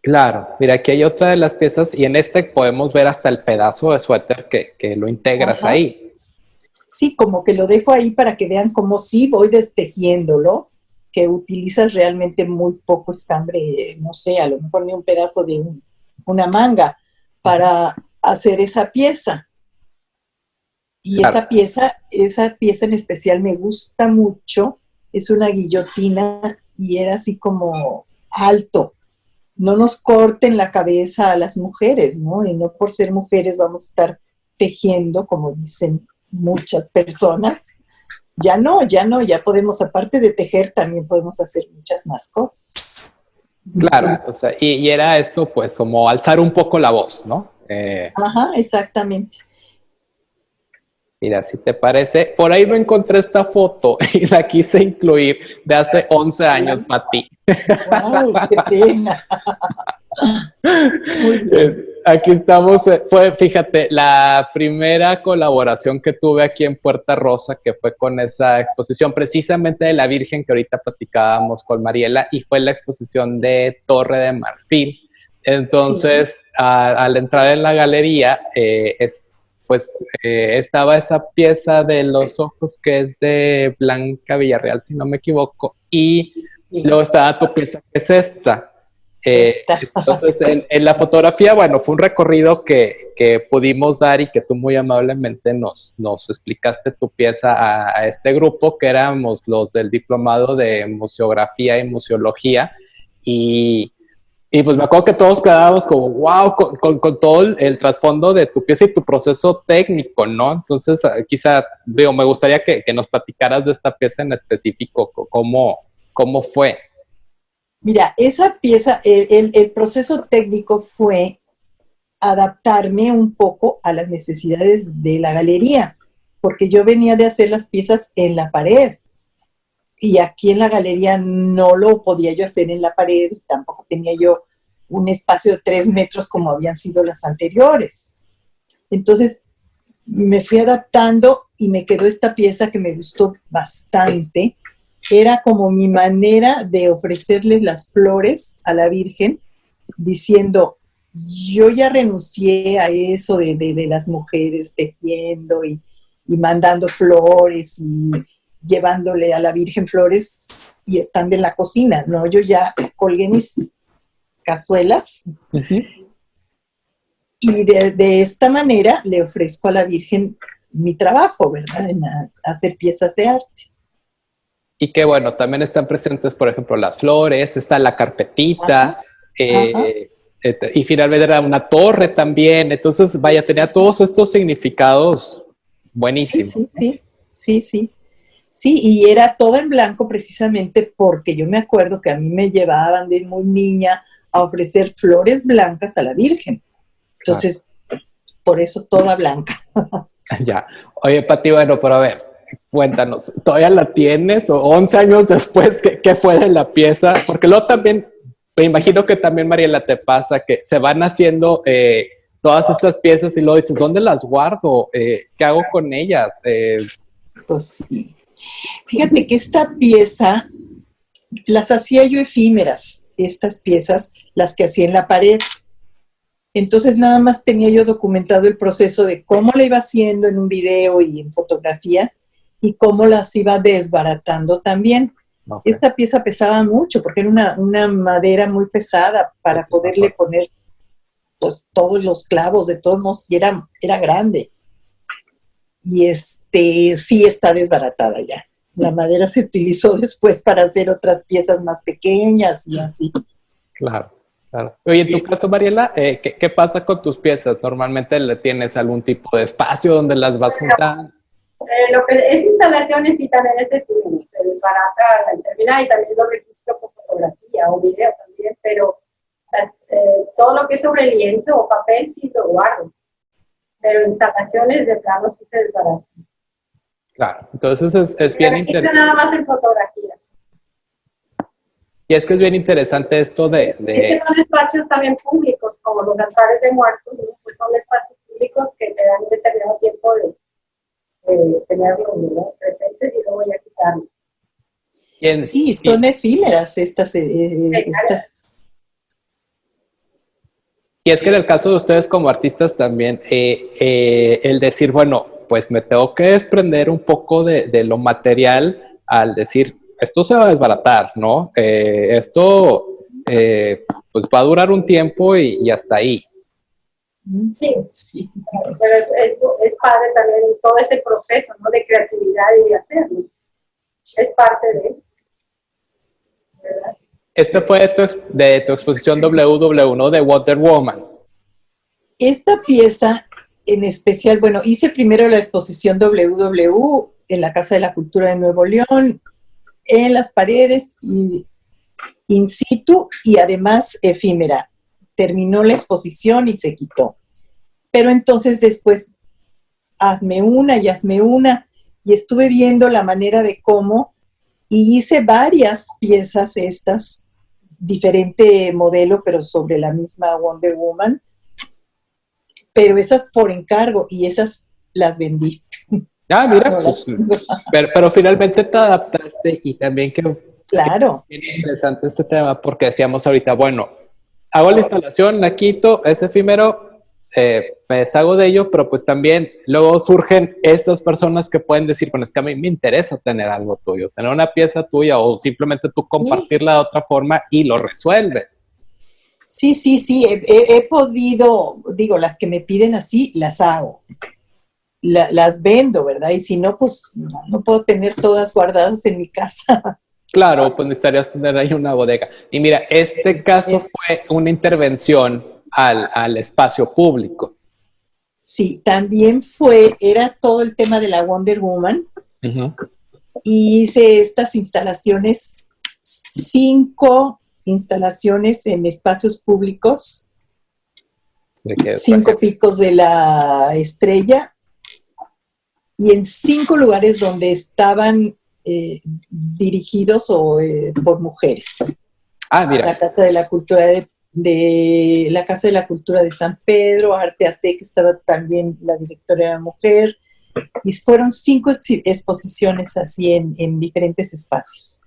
Claro, mira, aquí hay otra de las piezas y en este podemos ver hasta el pedazo de suéter que lo integras ahí. Sí, como que lo dejo ahí para que vean cómo sí voy destejiéndolo que utilizas realmente muy poco estambre, no sé, a lo mejor ni un pedazo de una manga para hacer esa pieza. Y Claro. esa pieza en especial me gusta mucho, es una guillotina y era así como alto. No nos corten la cabeza a las mujeres, ¿no? Y no por ser mujeres vamos a estar tejiendo, como dicen muchas personas. Ya no, ya podemos, aparte de tejer, también podemos hacer muchas más cosas. Claro, o sea, y era esto pues como alzar un poco la voz, ¿no? Ajá, exactamente. Mira, si te parece, por ahí me encontré esta foto y la quise incluir de hace 11 años, Pati. ¡Wow! ¡Qué pena! Muy bien. Aquí estamos, fue, fíjate, la primera colaboración que tuve aquí en Puerta Rosa, que fue con esa exposición precisamente de la Virgen que ahorita platicábamos con Mariela, y fue la exposición de Torre de Marfil. Entonces, Sí. al entrar en la galería, estaba esa pieza de los ojos que es de Blanca Villarreal, si no me equivoco, y Sí. luego estaba tu pieza que es esta. Esta. Entonces, en la fotografía, bueno, fue un recorrido que pudimos dar y que tú muy amablemente nos explicaste tu pieza a este grupo, que éramos los del diplomado de museografía y museología, y pues me acuerdo que todos quedábamos como, wow, con todo el trasfondo de tu pieza y tu proceso técnico, ¿no? Entonces, quizá, digo, me gustaría que nos platicaras de esta pieza en específico, cómo fue. Mira, esa pieza, el proceso técnico fue adaptarme un poco a las necesidades de la galería, porque yo venía de hacer las piezas en la pared y aquí en la galería no lo podía yo hacer en la pared, tampoco tenía yo un espacio de 3 metros como habían sido las anteriores. Entonces me fui adaptando y me quedó esta pieza que me gustó bastante. Era como mi manera de ofrecerle las flores a la Virgen, diciendo, yo ya renuncié a eso de las mujeres tejiendo y mandando flores y llevándole a la Virgen flores y estando en la cocina, ¿no? Yo ya colgué mis cazuelas y de esta manera le ofrezco a la Virgen mi trabajo, ¿verdad? En hacer piezas de arte. Y que bueno, también están presentes, por ejemplo, las flores, está la carpetita, Ajá, ajá. y finalmente era una torre también. Entonces, vaya, tenía todos estos significados Sí, buenísimos. sí, sí, sí, sí. Sí, y era todo en blanco precisamente porque yo me acuerdo que a mí me llevaban de muy niña a ofrecer flores blancas a la Virgen. Claro. Entonces, por eso toda blanca. Ya. Oye, Pati, bueno, pero a ver, cuéntanos, ¿todavía la tienes? ¿O 11 años después, qué fue de la pieza? Porque luego también, me imagino que también, Mariela, te pasa que se van haciendo todas estas piezas y luego dices, ¿dónde las guardo? ¿Qué hago con ellas? Pues sí. Fíjate que esta pieza las hacía yo efímeras, estas piezas, las que hacía en la pared. Entonces nada más tenía yo documentado el proceso de cómo la iba haciendo en un video y en fotografías y cómo las iba desbaratando también. Okay. Esta pieza pesaba mucho porque era una madera muy pesada para poderle poner pues todos los clavos de todos modos y era grande. Y sí está desbaratada ya. La madera se utilizó después para hacer otras piezas más pequeñas y así. Claro, claro. Oye, en tu caso, Mariela, ¿qué pasa con tus piezas? ¿Normalmente le tienes algún tipo de espacio donde las vas juntando? Lo que es instalaciones y también es el para terminar y también lo registro con fotografía o video también, pero todo lo que es sobre lienzo o papel sí lo guardo, pero instalaciones de plano sí se desbaratan. Claro, entonces es bien interesante. Nada más en fotografías. Y es que es bien interesante esto de... Es que son espacios también públicos, como los altares de muertos, ¿no? Pues son espacios públicos que te dan un determinado tiempo de tenerlos, ¿no?, presentes y luego ya quitarlos. Sí, son efímeras estas. Y es que en el caso de ustedes como artistas también, el decir, bueno, pues me tengo que desprender un poco de lo material al decir, esto se va a desbaratar, ¿no? Esto pues va a durar un tiempo y hasta ahí. Sí, Sí. pero es padre también todo ese proceso, ¿no? De creatividad y de hacerlo. Es parte de, ¿verdad? Este fue de tu exposición WW, ¿no? De Wonder Woman. Esta pieza en especial, bueno, hice primero la exposición WW en la Casa de la Cultura de Nuevo León, en las paredes y in situ y además efímera. Terminó la exposición y se quitó. Pero entonces después, hazme una y estuve viendo la manera de cómo y hice varias piezas estas, diferente modelo, pero sobre la misma Wonder Woman, pero esas por encargo y esas las vendí. Ah, mira, No, pues, pero finalmente te adaptaste y también que claro. bien interesante este tema porque decíamos ahorita, bueno, hago la instalación, la quito, es efímero, me deshago de ello, pero pues también luego surgen estas personas que pueden decir, bueno, es que a mí me interesa tener algo tuyo, tener una pieza tuya o simplemente tú compartirla de otra forma y lo resuelves. Sí, he podido, digo, las que me piden así, las hago. Las vendo, ¿verdad? Y si no, pues no puedo tener todas guardadas en mi casa. Claro, pues necesitarías tener ahí una bodega. Y mira, este caso fue una intervención al espacio público. Sí, también era todo el tema de la Wonder Woman. Uh-huh. Y hice estas instalaciones, 5 instalaciones en espacios públicos, 5 picos de la estrella, y en 5 lugares donde estaban dirigidos por mujeres. Ah, mira. La Casa de la Cultura de la Casa de la Cultura de San Pedro, Arte AC, que estaba también la directora de la mujer, y fueron 5 exposiciones así en diferentes espacios.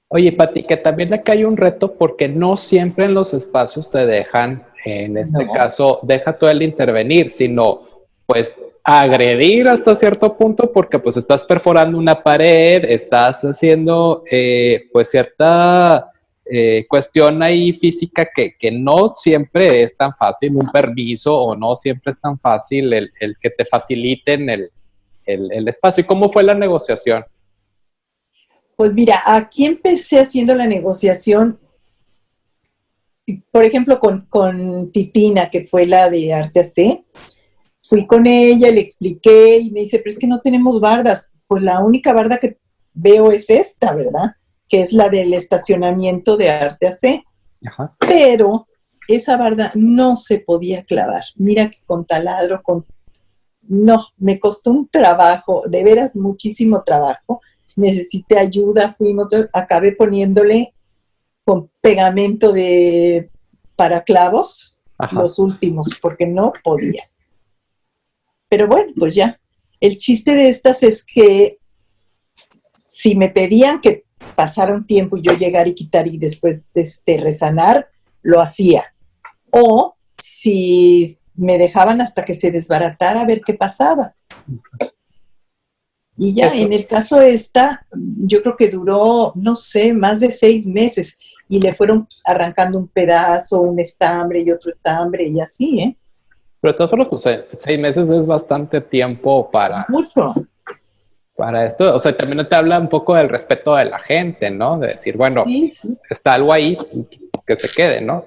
Oye, Pati, que también acá hay un reto porque no siempre en los espacios te dejan, en este caso, deja todo el intervenir, sino pues agredir hasta cierto punto porque pues estás perforando una pared, estás haciendo pues cierta cuestión ahí física que no siempre es tan fácil, un permiso o no siempre es tan fácil el que te faciliten el espacio. ¿Y cómo fue la negociación? Pues mira, aquí empecé haciendo la negociación, por ejemplo, con Titina, que fue la de Arte AC. Fui con ella, le expliqué y me dice, pero es que no tenemos bardas. Pues la única barda que veo es esta, ¿verdad? Que es la del estacionamiento de Arte AC. Ajá. Pero esa barda no se podía clavar. Mira que con taladro, no, me costó un trabajo, de veras muchísimo trabajo. Necesité ayuda, acabé poniéndole con pegamento para clavos. Ajá. Los últimos, porque no podía. Pero bueno, pues ya. El chiste de estas es que si me pedían que pasara un tiempo y yo llegar y quitar y después resanar, lo hacía. O si me dejaban hasta que se desbaratara a ver qué pasaba. Y ya, en el caso yo creo que duró, no sé, más de 6 meses y le fueron arrancando un pedazo, un estambre y otro estambre y así, ¿eh? Pero de todas formas, pues 6 meses es bastante tiempo mucho para esto. O sea, también te habla un poco del respeto de la gente, ¿no? De decir, bueno, sí. Está algo ahí que se quede, ¿no?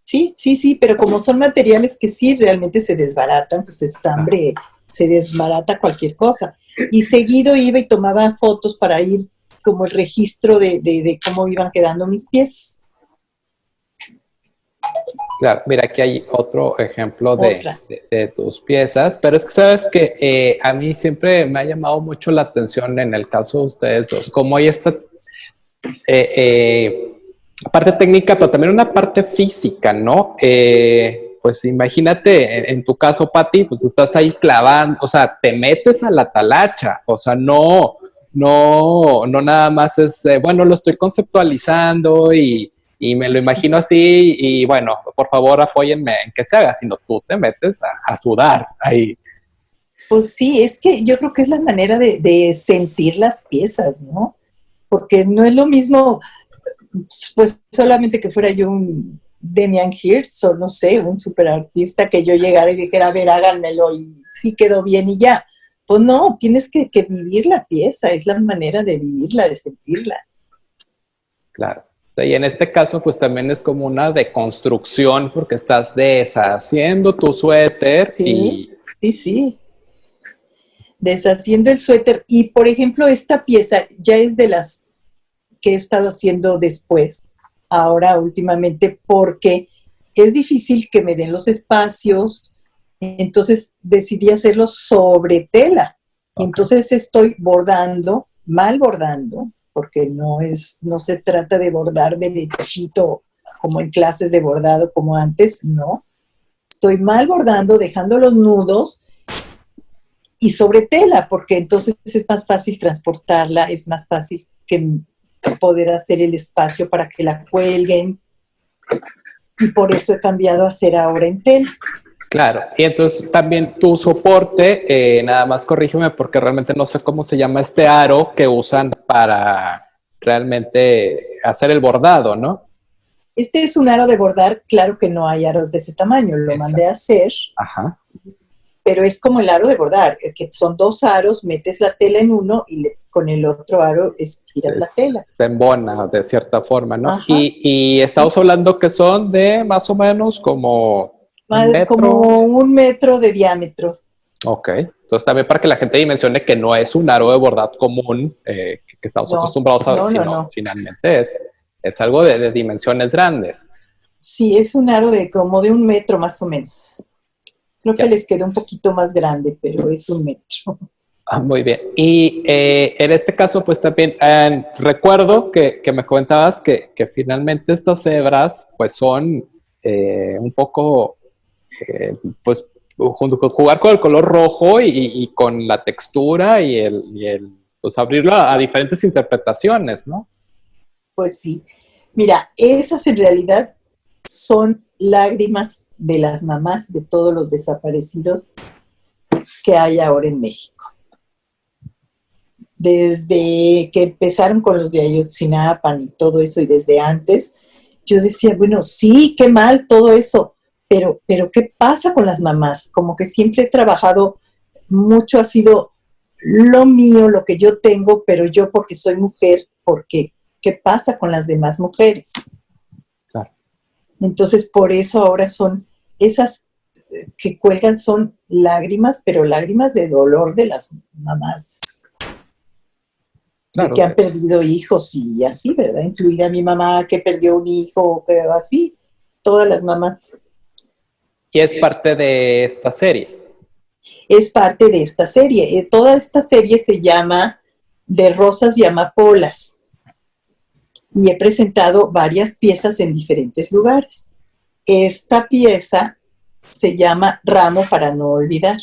Sí, pero como son materiales que sí realmente se desbaratan, pues estambre, se desbarata cualquier cosa. Y seguido iba y tomaba fotos para ir como el registro de cómo iban quedando mis pies. Claro, mira, aquí hay otro ejemplo de tus piezas, pero es que sabes que a mí siempre me ha llamado mucho la atención en el caso de ustedes dos, como hay esta parte técnica, pero también una parte física, ¿no? Pues imagínate, en tu caso, Pati, pues estás ahí clavando, o sea, te metes a la talacha, o sea, no nada más es, bueno, lo estoy conceptualizando y me lo imagino así y bueno, por favor apóyenme en que se haga, sino tú te metes a sudar ahí. Pues sí, es que yo creo que es la manera de sentir las piezas, ¿no? porque no es lo mismo, pues solamente que fuera yo un Demian Hirst o no sé, un superartista que yo llegara y dijera, a ver, háganmelo y sí quedó bien y ya. Pues no, tienes que vivir la pieza, es la manera de vivirla, de sentirla. Claro. O sea, y en este caso, pues también es como una deconstrucción porque estás deshaciendo tu suéter Sí, sí. Deshaciendo el suéter. Y, por ejemplo, esta pieza ya es de las que he estado haciendo después, ahora últimamente, porque es difícil que me den los espacios, entonces decidí hacerlo sobre tela. Okay. Entonces estoy bordando, mal bordando, porque no se trata de bordar derechito como en clases de bordado como antes, no. Estoy mal bordando, dejando los nudos y sobre tela, porque entonces es más fácil transportarla, es más fácil que poder hacer el espacio para que la cuelguen, y por eso he cambiado a hacer ahora en tela. Claro, y entonces también tu soporte, nada más corrígeme porque realmente no sé cómo se llama este aro que usan para realmente hacer el bordado, ¿no? Este es un aro de bordar, claro que no hay aros de ese tamaño, lo mandé a hacer. Ajá. Pero es como el aro de bordar, que son 2 aros, metes la tela en uno y con el otro aro estiras la tela. Se embona de cierta forma, ¿no? Y estamos hablando que son de más o menos como un metro. Como 1 metro de diámetro. Ok. Entonces también para que la gente dimensione que no es un aro de bordad común que estamos acostumbrados a ver, sino finalmente es algo de dimensiones grandes. Sí, es un aro de como de 1 metro más o menos. Creo que les quedó un poquito más grande, pero es 1 metro. Ah, muy bien. Y en este caso, pues también recuerdo que me comentabas que finalmente estas hebras, pues son un poco, pues, jugar con el color rojo y con la textura y el pues abrirlo a diferentes interpretaciones, ¿no? Pues sí. Mira, esas en realidad son lágrimas de las mamás de todos los desaparecidos que hay ahora en México. Desde que empezaron con los de Ayotzinapa y todo eso, y desde antes, yo decía, bueno, sí, qué mal todo eso, pero ¿qué pasa con las mamás? Como que siempre he trabajado mucho, ha sido lo mío, lo que yo tengo, pero yo porque soy mujer, porque ¿qué pasa con las demás mujeres? Claro. Entonces, por eso ahora son esas que cuelgan, son lágrimas, pero lágrimas de dolor de las mamás. Claro, de que han perdido hijos y así, ¿verdad? Incluida mi mamá que perdió un hijo, que así, todas las mamás. Y es parte de esta serie. Es parte de esta serie. Toda esta serie se llama De Rosas y Amapolas. Y he presentado varias piezas en diferentes lugares. Esta pieza se llama Ramo para no olvidar.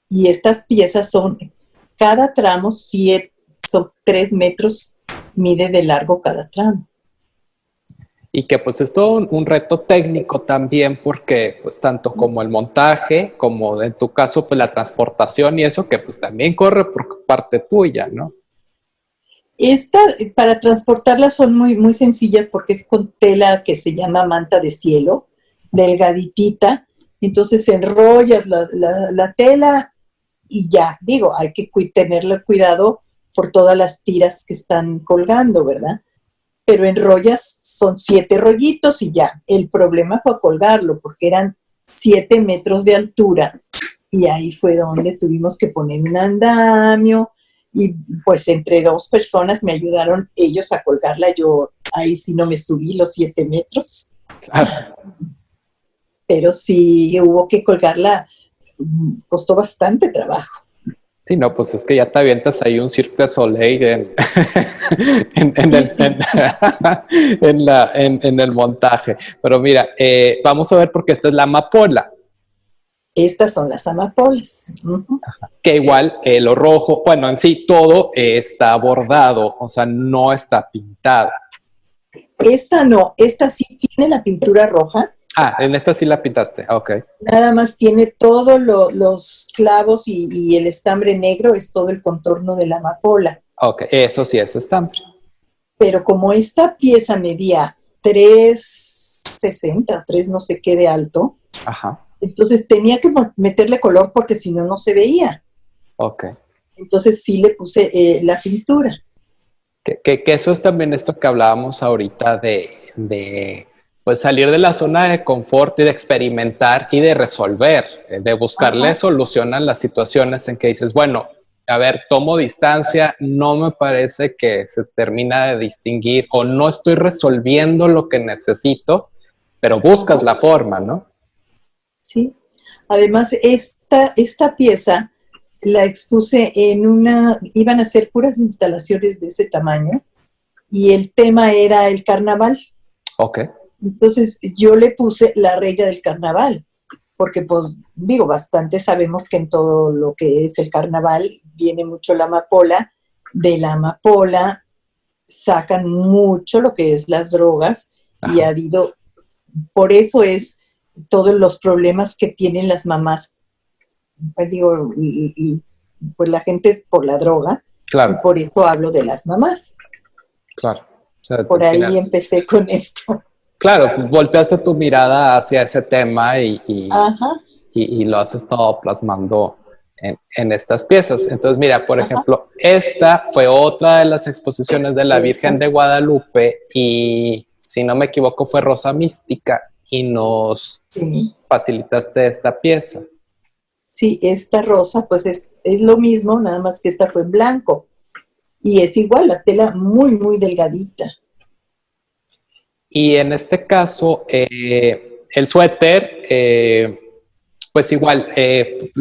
Y estas piezas son, cada tramo, son 3 metros, mide de largo cada tramo. Y que pues es todo un reto técnico también porque pues tanto como el montaje, como en tu caso pues la transportación y eso que pues también corre por parte tuya, ¿no? Para transportarlas son muy, muy sencillas porque es con tela que se llama manta de cielo, delgaditita, entonces enrollas la tela y ya, digo, hay que tenerle cuidado por todas las tiras que están colgando, ¿verdad? Pero enrollas, son 7 rollitos y ya. El problema fue colgarlo porque eran 7 metros de altura y ahí fue donde tuvimos que poner un andamio y pues entre 2 personas me ayudaron ellos a colgarla. Yo ahí sí no me subí los 7 metros. Pero sí hubo que colgarla, costó bastante trabajo. Sí, no, pues es que ya te avientas ahí un Cirque du Soleil en el montaje. Pero mira, vamos a ver porque esta es la amapola. Estas son las amapolas. Que igual lo rojo, bueno, en sí todo está bordado, o sea, no está pintada. Esta no, esta sí tiene la pintura roja. Ah, en esta sí la pintaste, ok. Nada más tiene todos los clavos y el estambre negro, es todo el contorno de la amapola. Ok, eso sí es estambre. Pero como esta pieza medía 3,60, 3 no sé qué de alto, Ajá, entonces tenía que meterle color porque si no, no se veía. ok. Entonces sí le puse la pintura. Que eso es también esto que hablábamos ahorita de pues salir de la zona de confort y de experimentar y de resolver, de buscarle Ajá. solución a las situaciones en que dices, bueno, a ver, tomo distancia, no me parece que se termina de distinguir o no estoy resolviendo lo que necesito, pero buscas Ajá. la forma, ¿no? Sí. Además, esta pieza la expuse en iban a ser puras instalaciones de ese tamaño y el tema era el carnaval. Ok, Entonces yo le puse la reina del carnaval, porque pues digo, bastante sabemos que en todo lo que es el carnaval viene mucho la amapola, de la amapola sacan mucho lo que es las drogas y ha ajá, habido, por eso es todos los problemas que tienen las mamás, pues digo, pues la gente por la droga, y claro, por eso hablo de las mamás. claro. O sea, Por al ahí final, empecé con esto. claro, pues volteaste tu mirada hacia ese tema Ajá, y lo has estado plasmando en estas piezas. Entonces, mira, por ajá, ejemplo, esta fue otra de las exposiciones de la Virgen esa. de Guadalupe y, si no me equivoco, fue Rosa Mística y nos Sí, facilitaste esta pieza. sí, esta rosa pues es lo mismo, nada más que esta fue en blanco. Y es igual, la tela muy, muy delgadita. Y en este caso, el suéter, pues igual,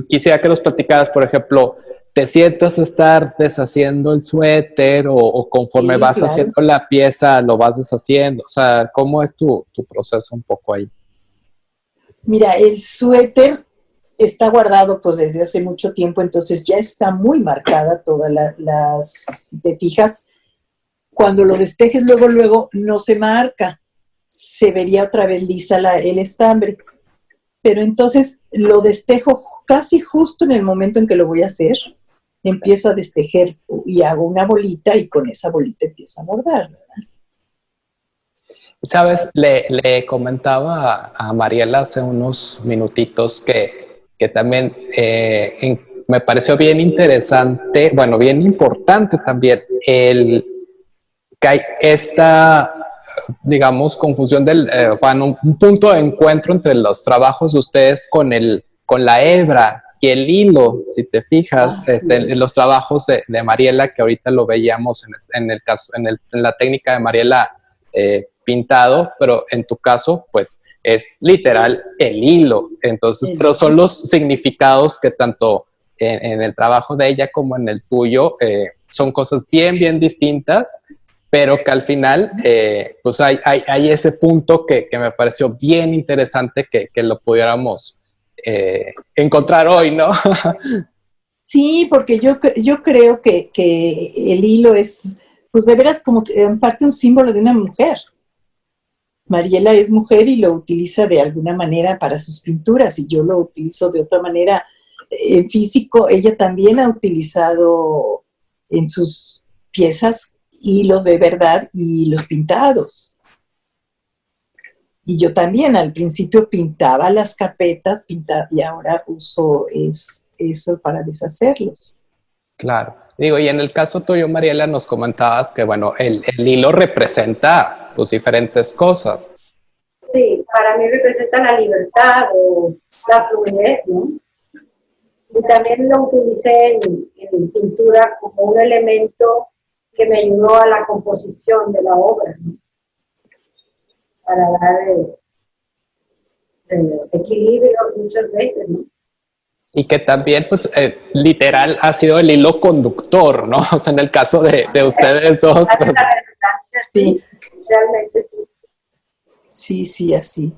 quisiera que nos platicaras, por ejemplo, ¿te sientas a estar deshaciendo el suéter o conforme Sí, vas haciendo claro. la pieza lo vas deshaciendo? O sea, ¿cómo es tu proceso un poco ahí? Mira, el suéter está guardado pues desde hace mucho tiempo, entonces ya está muy marcada todas si te fijas, cuando lo destejes luego, luego no se marca, se vería otra vez lisa el estambre. Pero entonces lo destejo casi justo en el momento en que lo voy a hacer, empiezo a destejer y hago una bolita y con esa bolita empiezo a bordar. Sabes, le comentaba a Mariela hace unos minutitos que también me pareció bien interesante, bueno, bien importante también que hay esta, digamos, confusión bueno, un punto de encuentro entre los trabajos de ustedes con la hebra y el hilo, si te fijas, Así en los es. trabajos de Mariela, que ahorita lo veíamos en el caso, en la técnica de Mariela pintado, pero en tu caso, pues es literal el hilo. Entonces, El pero hilo. son los significados que tanto en el trabajo de ella como en el tuyo son cosas bien, bien distintas, pero que al final, pues hay ese punto que me pareció bien interesante que lo pudiéramos encontrar hoy, ¿no? Sí, porque yo creo que el hilo es, pues de veras como que en parte un símbolo de una mujer. Mariela es mujer y lo utiliza de alguna manera para sus pinturas y yo lo utilizo de otra manera. En físico, ella también ha utilizado en sus piezas hilos de verdad y los pintados. Y yo también al principio pintaba las carpetas y ahora uso eso para deshacerlos. Claro. Digo, y en el caso tuyo, Mariela, nos comentabas que, bueno, el hilo representa, pues, diferentes cosas. Sí, para mí representa la libertad o la fluidez, ¿no? Y también lo utilicé en pintura como un elemento que me ayudó a la composición de la obra, ¿no? Para dar equilibrio muchas veces, ¿no? Y que también, pues, literal ha sido el hilo conductor, ¿no? O sea, en el caso de ustedes dos, Darle pues, la redundancia, Sí, sí, realmente sí. sí, sí, así.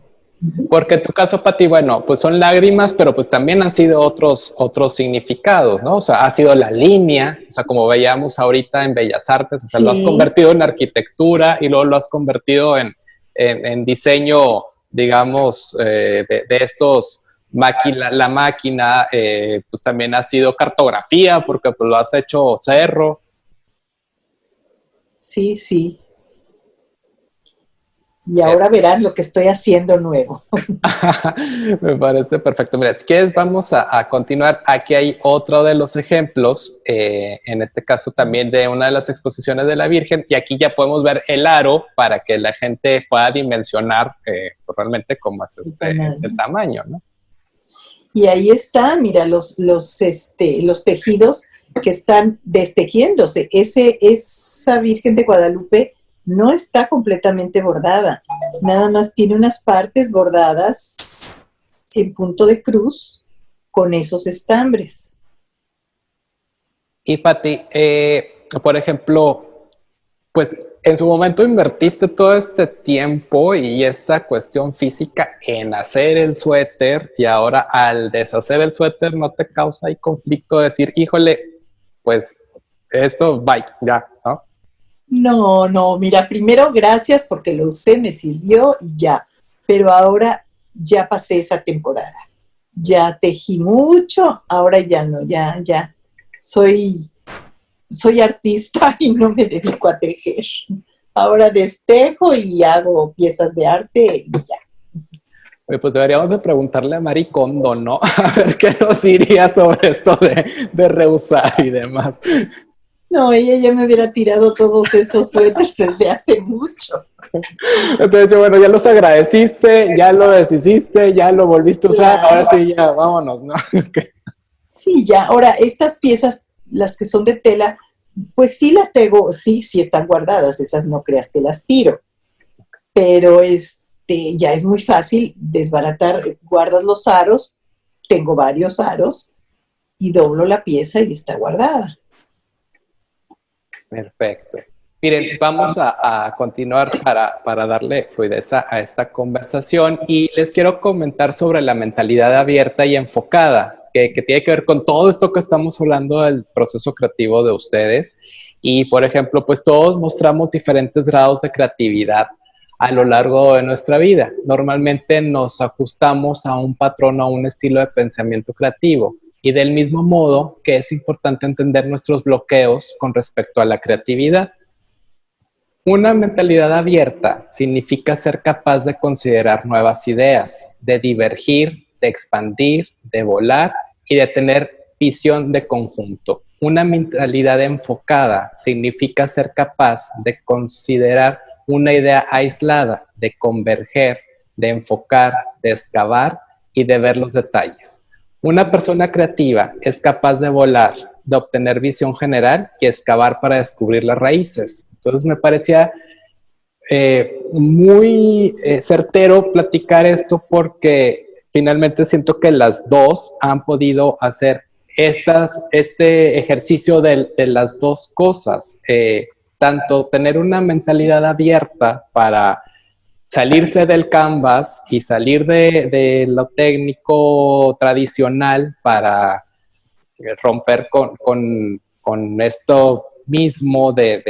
porque en tu caso, Pati, bueno, pues son lágrimas, pero pues también han sido otros significados, ¿no? O sea, ha sido la línea, o sea, como veíamos ahorita en Bellas Artes, o sea, lo has Sí, convertido en arquitectura y luego lo has convertido en diseño, digamos, de estos máquina, la máquina, pues también ha sido cartografía, porque pues lo has hecho cerro. Sí, sí. Y ahora verán lo que estoy haciendo nuevo. Me parece perfecto. Mira, si quieres vamos a continuar. Aquí hay otro de los ejemplos, en este caso también de una de las exposiciones de la Virgen, y aquí ya podemos ver el aro para que la gente pueda dimensionar realmente cómo es el tamaño, ¿no? Y ahí está, mira, los tejidos que están destejiéndose. Esa Virgen de Guadalupe no está completamente bordada, nada más tiene unas partes bordadas en punto de cruz con esos estambres. Y Pati, por ejemplo, pues en su momento invertiste todo este tiempo y esta cuestión física en hacer el suéter, y ahora al deshacer el suéter no te causa ahí conflicto de decir, híjole, pues esto, bye, ya, ¿no? No, no, mira, primero gracias porque lo usé, me sirvió y ya, pero ahora ya pasé esa temporada. Ya tejí mucho, ahora ya no, ya. Soy artista y no me dedico a tejer. Ahora destejo y hago piezas de arte y ya. Pues deberíamos de preguntarle a Marie Kondo, ¿no? A ver qué nos diría sobre esto de reusar y demás. No, ella ya me hubiera tirado todos esos suéteres desde hace mucho. Entonces, bueno, ya los agradeciste, ya lo deshiciste, ya lo volviste a usar, Claro. ahora sí, ya, vámonos, ¿no? Sí, ya. Ahora, estas piezas, las que son de tela, pues sí las tengo, sí están guardadas, esas no creas que las tiro. Pero ya es muy fácil desbaratar, guardas los aros, tengo varios aros, y doblo la pieza y está guardada. Perfecto. Miren, vamos a continuar para darle fluidez a esta conversación, y les quiero comentar sobre la mentalidad abierta y enfocada, que tiene que ver con todo esto que estamos hablando del proceso creativo de ustedes. Y, por ejemplo, pues todos mostramos diferentes grados de creatividad a lo largo de nuestra vida. Normalmente nos ajustamos a un patrón o a un estilo de pensamiento creativo. Y del mismo modo que es importante entender nuestros bloqueos con respecto a la creatividad. Una mentalidad abierta significa ser capaz de considerar nuevas ideas, de divergir, de expandir, de volar y de tener visión de conjunto. Una mentalidad enfocada significa ser capaz de considerar una idea aislada, de converger, de enfocar, de excavar y de ver los detalles. Una persona creativa es capaz de volar, de obtener visión general y excavar para descubrir las raíces. Entonces me parecía muy certero platicar esto, porque finalmente siento que las dos han podido hacer este ejercicio de las dos cosas. Tanto tener una mentalidad abierta para salirse del canvas y salir de lo técnico tradicional para romper con esto mismo de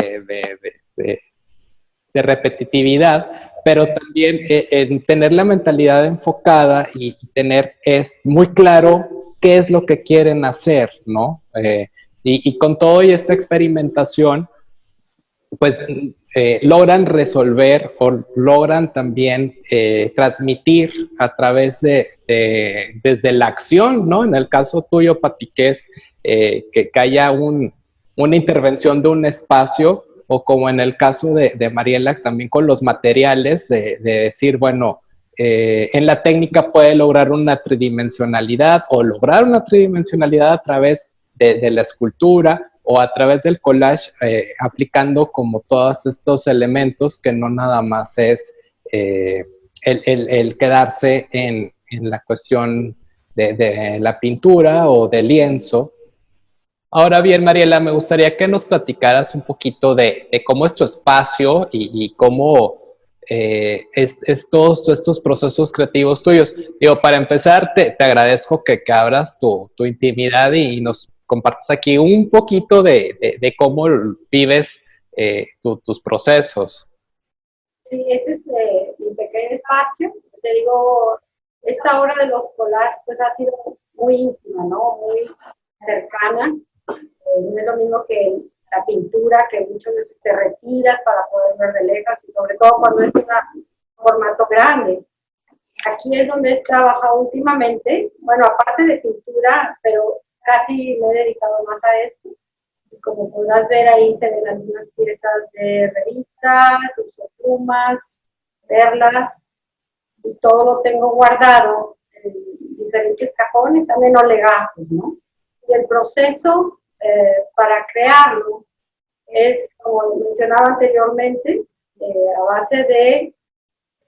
repetitividad, pero también en tener la mentalidad enfocada y tener es muy claro qué es lo que quieren hacer, ¿no? Y con todo y esta experimentación, pues logran resolver o logran también transmitir a través desde la acción, ¿no? En el caso tuyo, Pati, que es que haya una intervención de un espacio, o como en el caso de Mariela, también con los materiales, de decir, bueno, en la técnica puede lograr una tridimensionalidad o lograr una tridimensionalidad a través de la escultura o a través del collage, aplicando como todos estos elementos, que no nada más es el quedarse en la cuestión de la pintura o del lienzo. Ahora bien, Mariela, me gustaría que nos platicaras un poquito de cómo es tu espacio y cómo estos procesos creativos tuyos. Digo, para empezar, te agradezco que abras tu intimidad y nos compartas aquí un poquito de cómo vives tus procesos. Sí, este es mi pequeño espacio. Te digo, esta obra de los collages pues ha sido muy íntima, ¿no? Muy cercana. No es lo mismo que la pintura que muchas veces te retiras para poder ver de lejos y sobre todo cuando es un formato grande. Aquí es donde he trabajado últimamente, bueno, aparte de pintura, pero casi me he dedicado más a esto. Y como podrás ver ahí se ven algunas piezas de revistas, uso plumas, perlas, y todo lo tengo guardado en diferentes cajones, también no legajos, ¿no? Y el proceso para crearlo es, como mencionaba anteriormente, a base de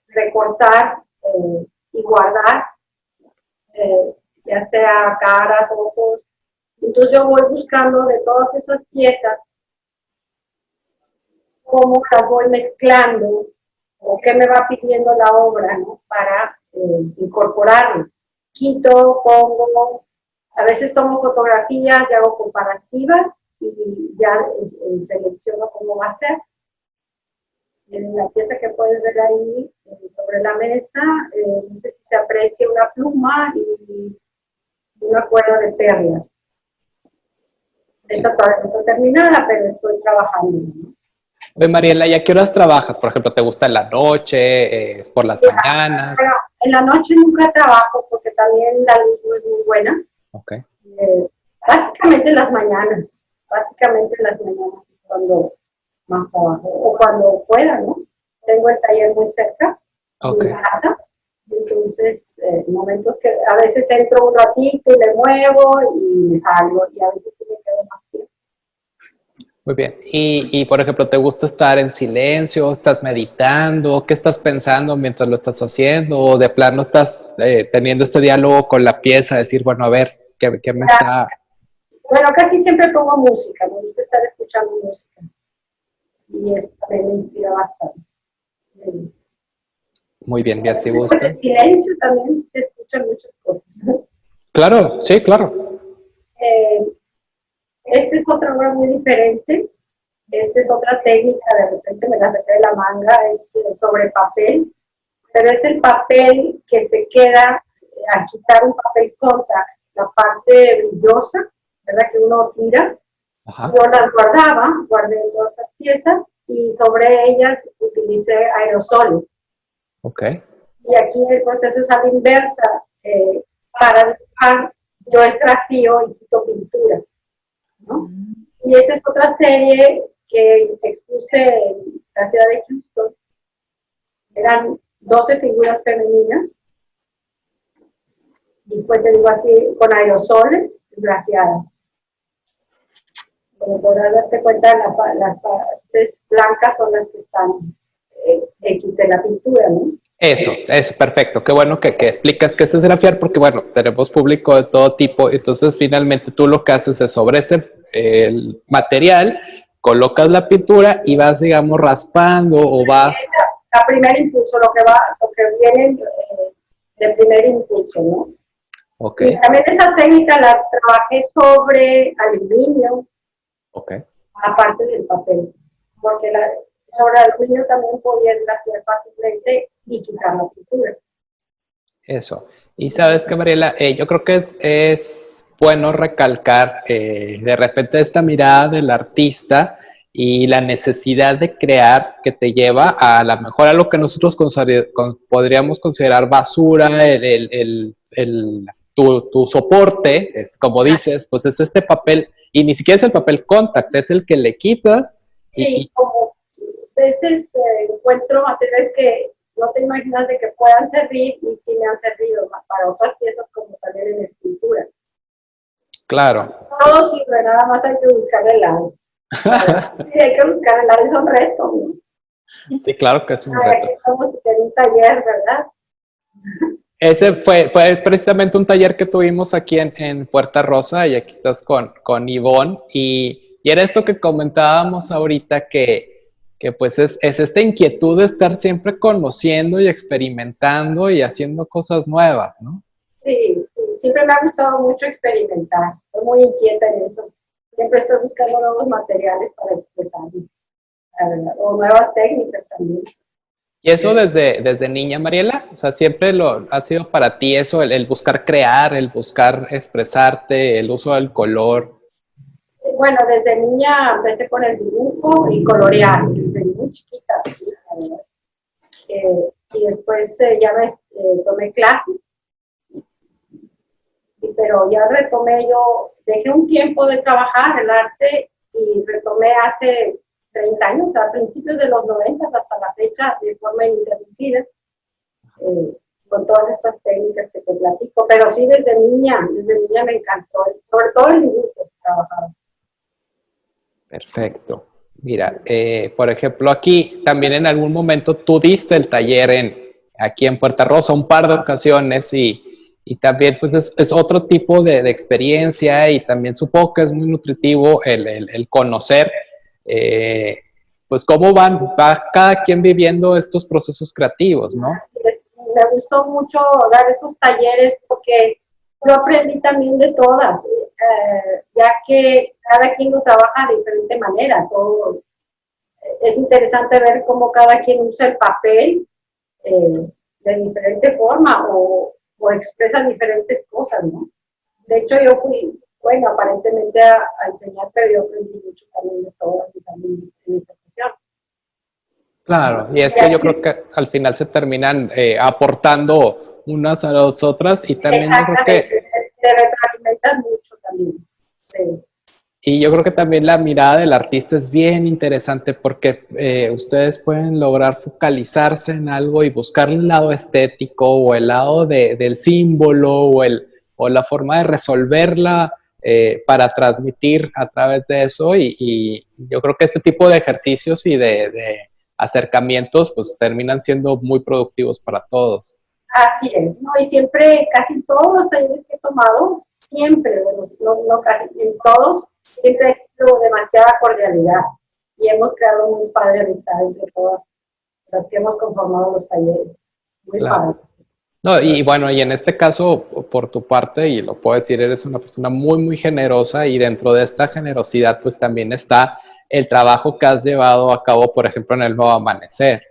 recortar y guardar, ya sea caras, ojos. Entonces yo voy buscando de todas esas piezas cómo las voy mezclando o qué me va pidiendo la obra, ¿no? Para incorporarlo. Quito, pongo, a veces tomo fotografías y hago comparativas y ya selecciono cómo va a ser. En la pieza que puedes ver ahí sobre la mesa, no sé si se aprecia una pluma y una cuerda de perlas. Esa todavía no está terminada, pero estoy trabajando, ¿no? Oye, Mariela, ¿y a qué horas trabajas? Por ejemplo, ¿te gusta en la noche, por las mañanas? Bueno, en la noche nunca trabajo porque también la luz no es muy buena. Okay. Básicamente en las mañanas. Básicamente en las mañanas es cuando más trabajo. O cuando pueda, ¿no? Tengo el taller muy cerca de mi casa. Entonces, momentos que a veces entro un ratito y me muevo y me salgo. Y a veces sí me quedo más tiempo. Muy bien. Y, por ejemplo, ¿te gusta estar en silencio? ¿Estás meditando? ¿Qué estás pensando mientras lo estás haciendo? ¿O de plano estás teniendo este diálogo con la pieza? Decir, bueno, a ver, ¿qué me está...? Bueno, casi siempre pongo música. Me gusta estar escuchando música. Y eso también me inspira bastante. Muy bien, bien, si gusta. En silencio también se escuchan muchas cosas. Claro, sí, claro. Esta es otra obra muy diferente. Esta es otra técnica, de repente me la saqué de la manga, es sobre papel, pero es el papel que se queda al quitar un papel contact, la parte brillosa, ¿verdad? Que uno tira. Ajá. Yo las guardé todas esas piezas y sobre ellas utilicé aerosoles. Okay. Y aquí el proceso es a la inversa. Para dibujar, yo extractío y quito pintura, ¿no? Y esa es otra serie que expuse en la ciudad de Houston. Eran 12 figuras femeninas. Y pues te digo así, con aerosoles grafiadas. Como podrás darte cuenta, las partes blancas son las que están de la pintura, ¿no? Eso, perfecto. Qué bueno que explicas qué es grafiar, porque bueno, tenemos público de todo tipo, entonces finalmente tú lo que haces es sobre el material, colocas la pintura y vas, digamos, raspando o vas... A primer impulso, lo que viene de primer impulso, ¿no? Okay. Y también esa técnica la trabajé sobre aluminio, aparte del papel, porque sobre aluminio también podías grafiar fácilmente y quitar la pintura. Eso. Y sabes que, Mariela, yo creo que es bueno recalcar de repente esta mirada del artista y la necesidad de crear que te lleva a la mejor a lo que nosotros podríamos considerar basura, tu soporte, es, como dices, pues es este papel, y ni siquiera es el papel contact, es el que le quitas. Sí, como veces encuentro materiales que no te imaginas de que puedan servir y sí me han servido para otras piezas como también en escultura. Claro. Todo sirve, nada más hay que buscar el lado. Sí, hay que buscar el lado, es un reto, ¿no? Sí, claro que es un reto. Aquí estamos en un taller, ¿verdad? Ese fue precisamente un taller que tuvimos aquí en Puerta Rosa y aquí estás con Ivonne y era esto que comentábamos ahorita que pues es esta inquietud de estar siempre conociendo y experimentando y haciendo cosas nuevas, ¿no? Sí, siempre me ha gustado mucho experimentar, soy muy inquieta en eso. Siempre estoy buscando nuevos materiales para expresarme, la verdad, o nuevas técnicas también. ¿Y eso desde niña, Mariela? O sea, ¿siempre ha sido para ti eso, el buscar crear, el buscar expresarte, el uso del color? Bueno, desde niña empecé con el dibujo y colorear, desde muy chiquita, ¿sí? La verdad. Y después ya tomé clases, pero ya retomé dejé un tiempo de trabajar el arte y retomé hace 30 años, a principios de los 90 hasta la fecha, de forma ininterrumpida, con todas estas técnicas que te platico, pero sí desde niña me encantó, sobre todo el dibujo, trabajar. Perfecto. Mira, por ejemplo, aquí también en algún momento tú diste el taller aquí en Puerta Rosa un par de ocasiones y también pues es otro tipo de experiencia y también supongo que es muy nutritivo el conocer pues cómo va cada quien viviendo estos procesos creativos, ¿no? Me gustó mucho dar esos talleres porque yo aprendí también de todas, ya que cada quien lo trabaja de diferente manera. Es interesante ver cómo cada quien usa el papel de diferente forma o expresa diferentes cosas, ¿no? De hecho, yo fui, bueno, aparentemente a enseñar, pero yo aprendí mucho también de todas y también en esa cuestión. Claro, y es que yo creo que al final se terminan aportando unas a las otras y también yo creo que... Te retroalimentas mucho también, sí. Y yo creo que también la mirada del artista es bien interesante porque ustedes pueden lograr focalizarse en algo y buscar el lado estético o el lado del símbolo o la forma de resolverla para transmitir a través de eso y yo creo que este tipo de ejercicios y de acercamientos pues terminan siendo muy productivos para todos. Así es, ¿no? Y siempre, casi todos los talleres que he tomado, siempre, bueno, no casi, en todos, siempre ha existido demasiada cordialidad y hemos creado un padre amistad entre todas las que hemos conformado los talleres. Muy Claro. padre. No, y bueno, y en este caso, por tu parte, y lo puedo decir, eres una persona muy, muy generosa y dentro de esta generosidad, pues también está el trabajo que has llevado a cabo, por ejemplo, en el Nuevo Amanecer.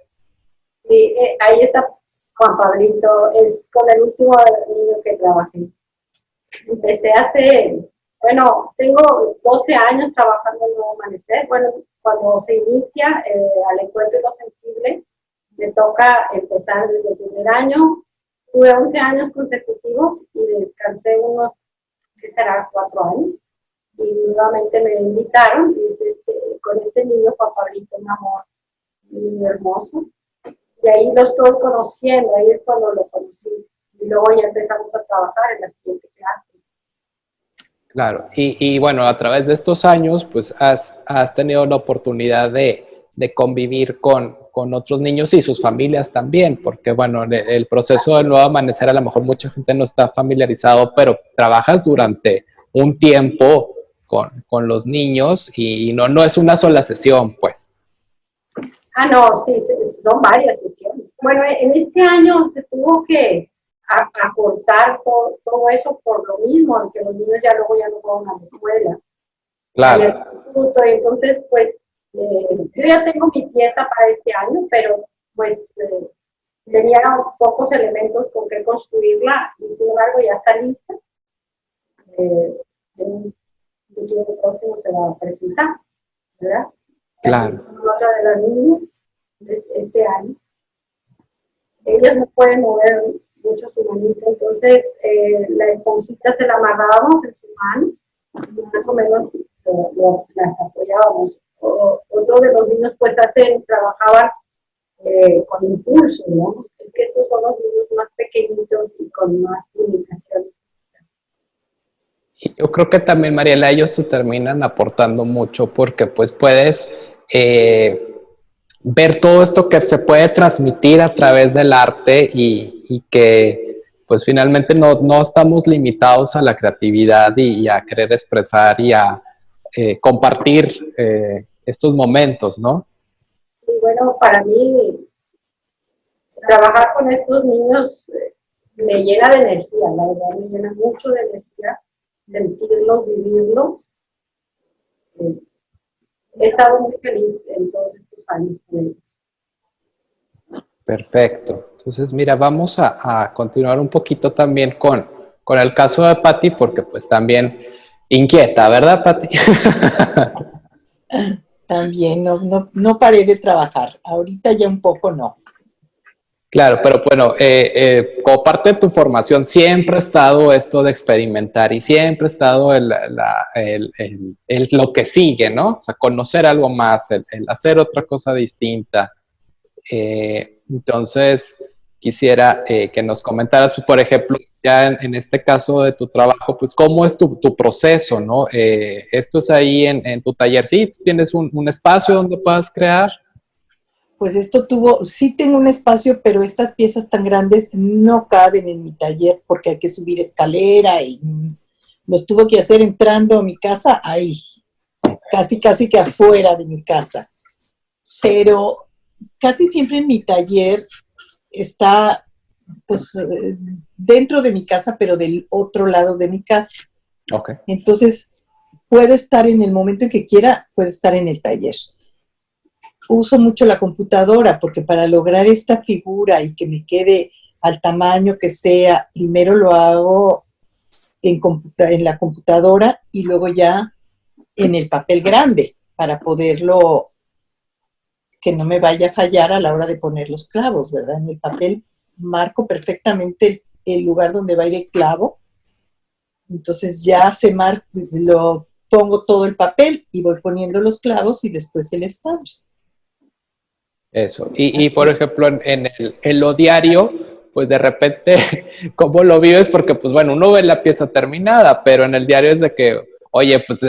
Sí, ahí está Juan Pablito, es con el último niño que trabajé. Empecé bueno, tengo 12 años trabajando en Nuevo Amanecer. Bueno, cuando se inicia al encuentro de lo sensible, me toca empezar desde el primer año. Tuve 11 años consecutivos y descansé unos, ¿qué será? 4 años. Y nuevamente me invitaron y dice, con este niño, Juan Pablito, un amor, un niño hermoso. Y ahí lo estoy conociendo, ahí es cuando lo conocí. Y luego ya empezamos a trabajar en la siguiente clase. Claro, y bueno, a través de estos años, pues has tenido la oportunidad de convivir con otros niños y sus familias también, porque bueno, el proceso del Nuevo Amanecer a lo mejor mucha gente no está familiarizado, pero trabajas durante un tiempo con los niños y no es una sola sesión, pues. Ah, no, sí, son varias sesiones. Bueno, en este año se tuvo que acortar todo eso por lo mismo, aunque los niños ya luego ya no van a la escuela. Claro. Y entonces, pues, yo ya tengo mi pieza para este año, pero pues tenía pocos elementos con que construirla y sin embargo ya está lista. En el futuro próximo se va a presentar, ¿verdad? Claro. Otra de las niñas de este año. Ellas no pueden mover mucho su manita, entonces la esponjita se la amarrábamos en su mano y más o menos las apoyábamos. Otro de los niños pues trabajaban con impulso, ¿no? Es que estos son los niños más pequeñitos y con más limitaciones. Y yo creo que también, Mariela, ellos te terminan aportando mucho porque pues puedes ver todo esto que se puede transmitir a través del arte y que pues finalmente no estamos limitados a la creatividad y a querer expresar y a compartir estos momentos, ¿no? Y bueno, para mí trabajar con estos niños me llena de energía, la verdad, me llena mucho de energía, sentirlos, vivirlos. He estado muy feliz en todos estos años con ellos. Perfecto. Entonces, mira, vamos a continuar un poquito también con el caso de Patti, porque pues también Inquieta, ¿verdad, Pati? También no paré de trabajar. Ahorita ya un poco no. Claro, pero bueno, como parte de tu formación siempre ha estado esto de experimentar y siempre ha estado lo que sigue, ¿no? O sea, conocer algo más, el hacer otra cosa distinta. Entonces, quisiera que nos comentaras, pues, por ejemplo, ya en este caso de tu trabajo, pues, ¿cómo es tu proceso, no? Esto es ahí en tu taller, ¿sí? ¿Tienes un espacio donde puedas crear? Pues sí tengo un espacio, pero estas piezas tan grandes no caben en mi taller porque hay que subir escalera y los tuve que hacer entrando a mi casa ahí, casi que afuera de mi casa. Pero casi siempre en mi taller está, pues, dentro de mi casa, pero del otro lado de mi casa. Ok. Entonces, puedo estar en el momento en que quiera, puedo estar en el taller. Uso mucho la computadora porque para lograr esta figura y que me quede al tamaño que sea, primero lo hago en la computadora y luego ya en el papel grande para poderlo, que no me vaya a fallar a la hora de poner los clavos, ¿verdad? En el papel marco perfectamente el lugar donde va a ir el clavo, entonces ya lo pongo todo el papel y voy poniendo los clavos y después el estambre. Eso. Y por ejemplo, en lo diario, pues de repente, ¿cómo lo vives? Porque, pues bueno, uno ve la pieza terminada, pero en el diario es de que, oye, pues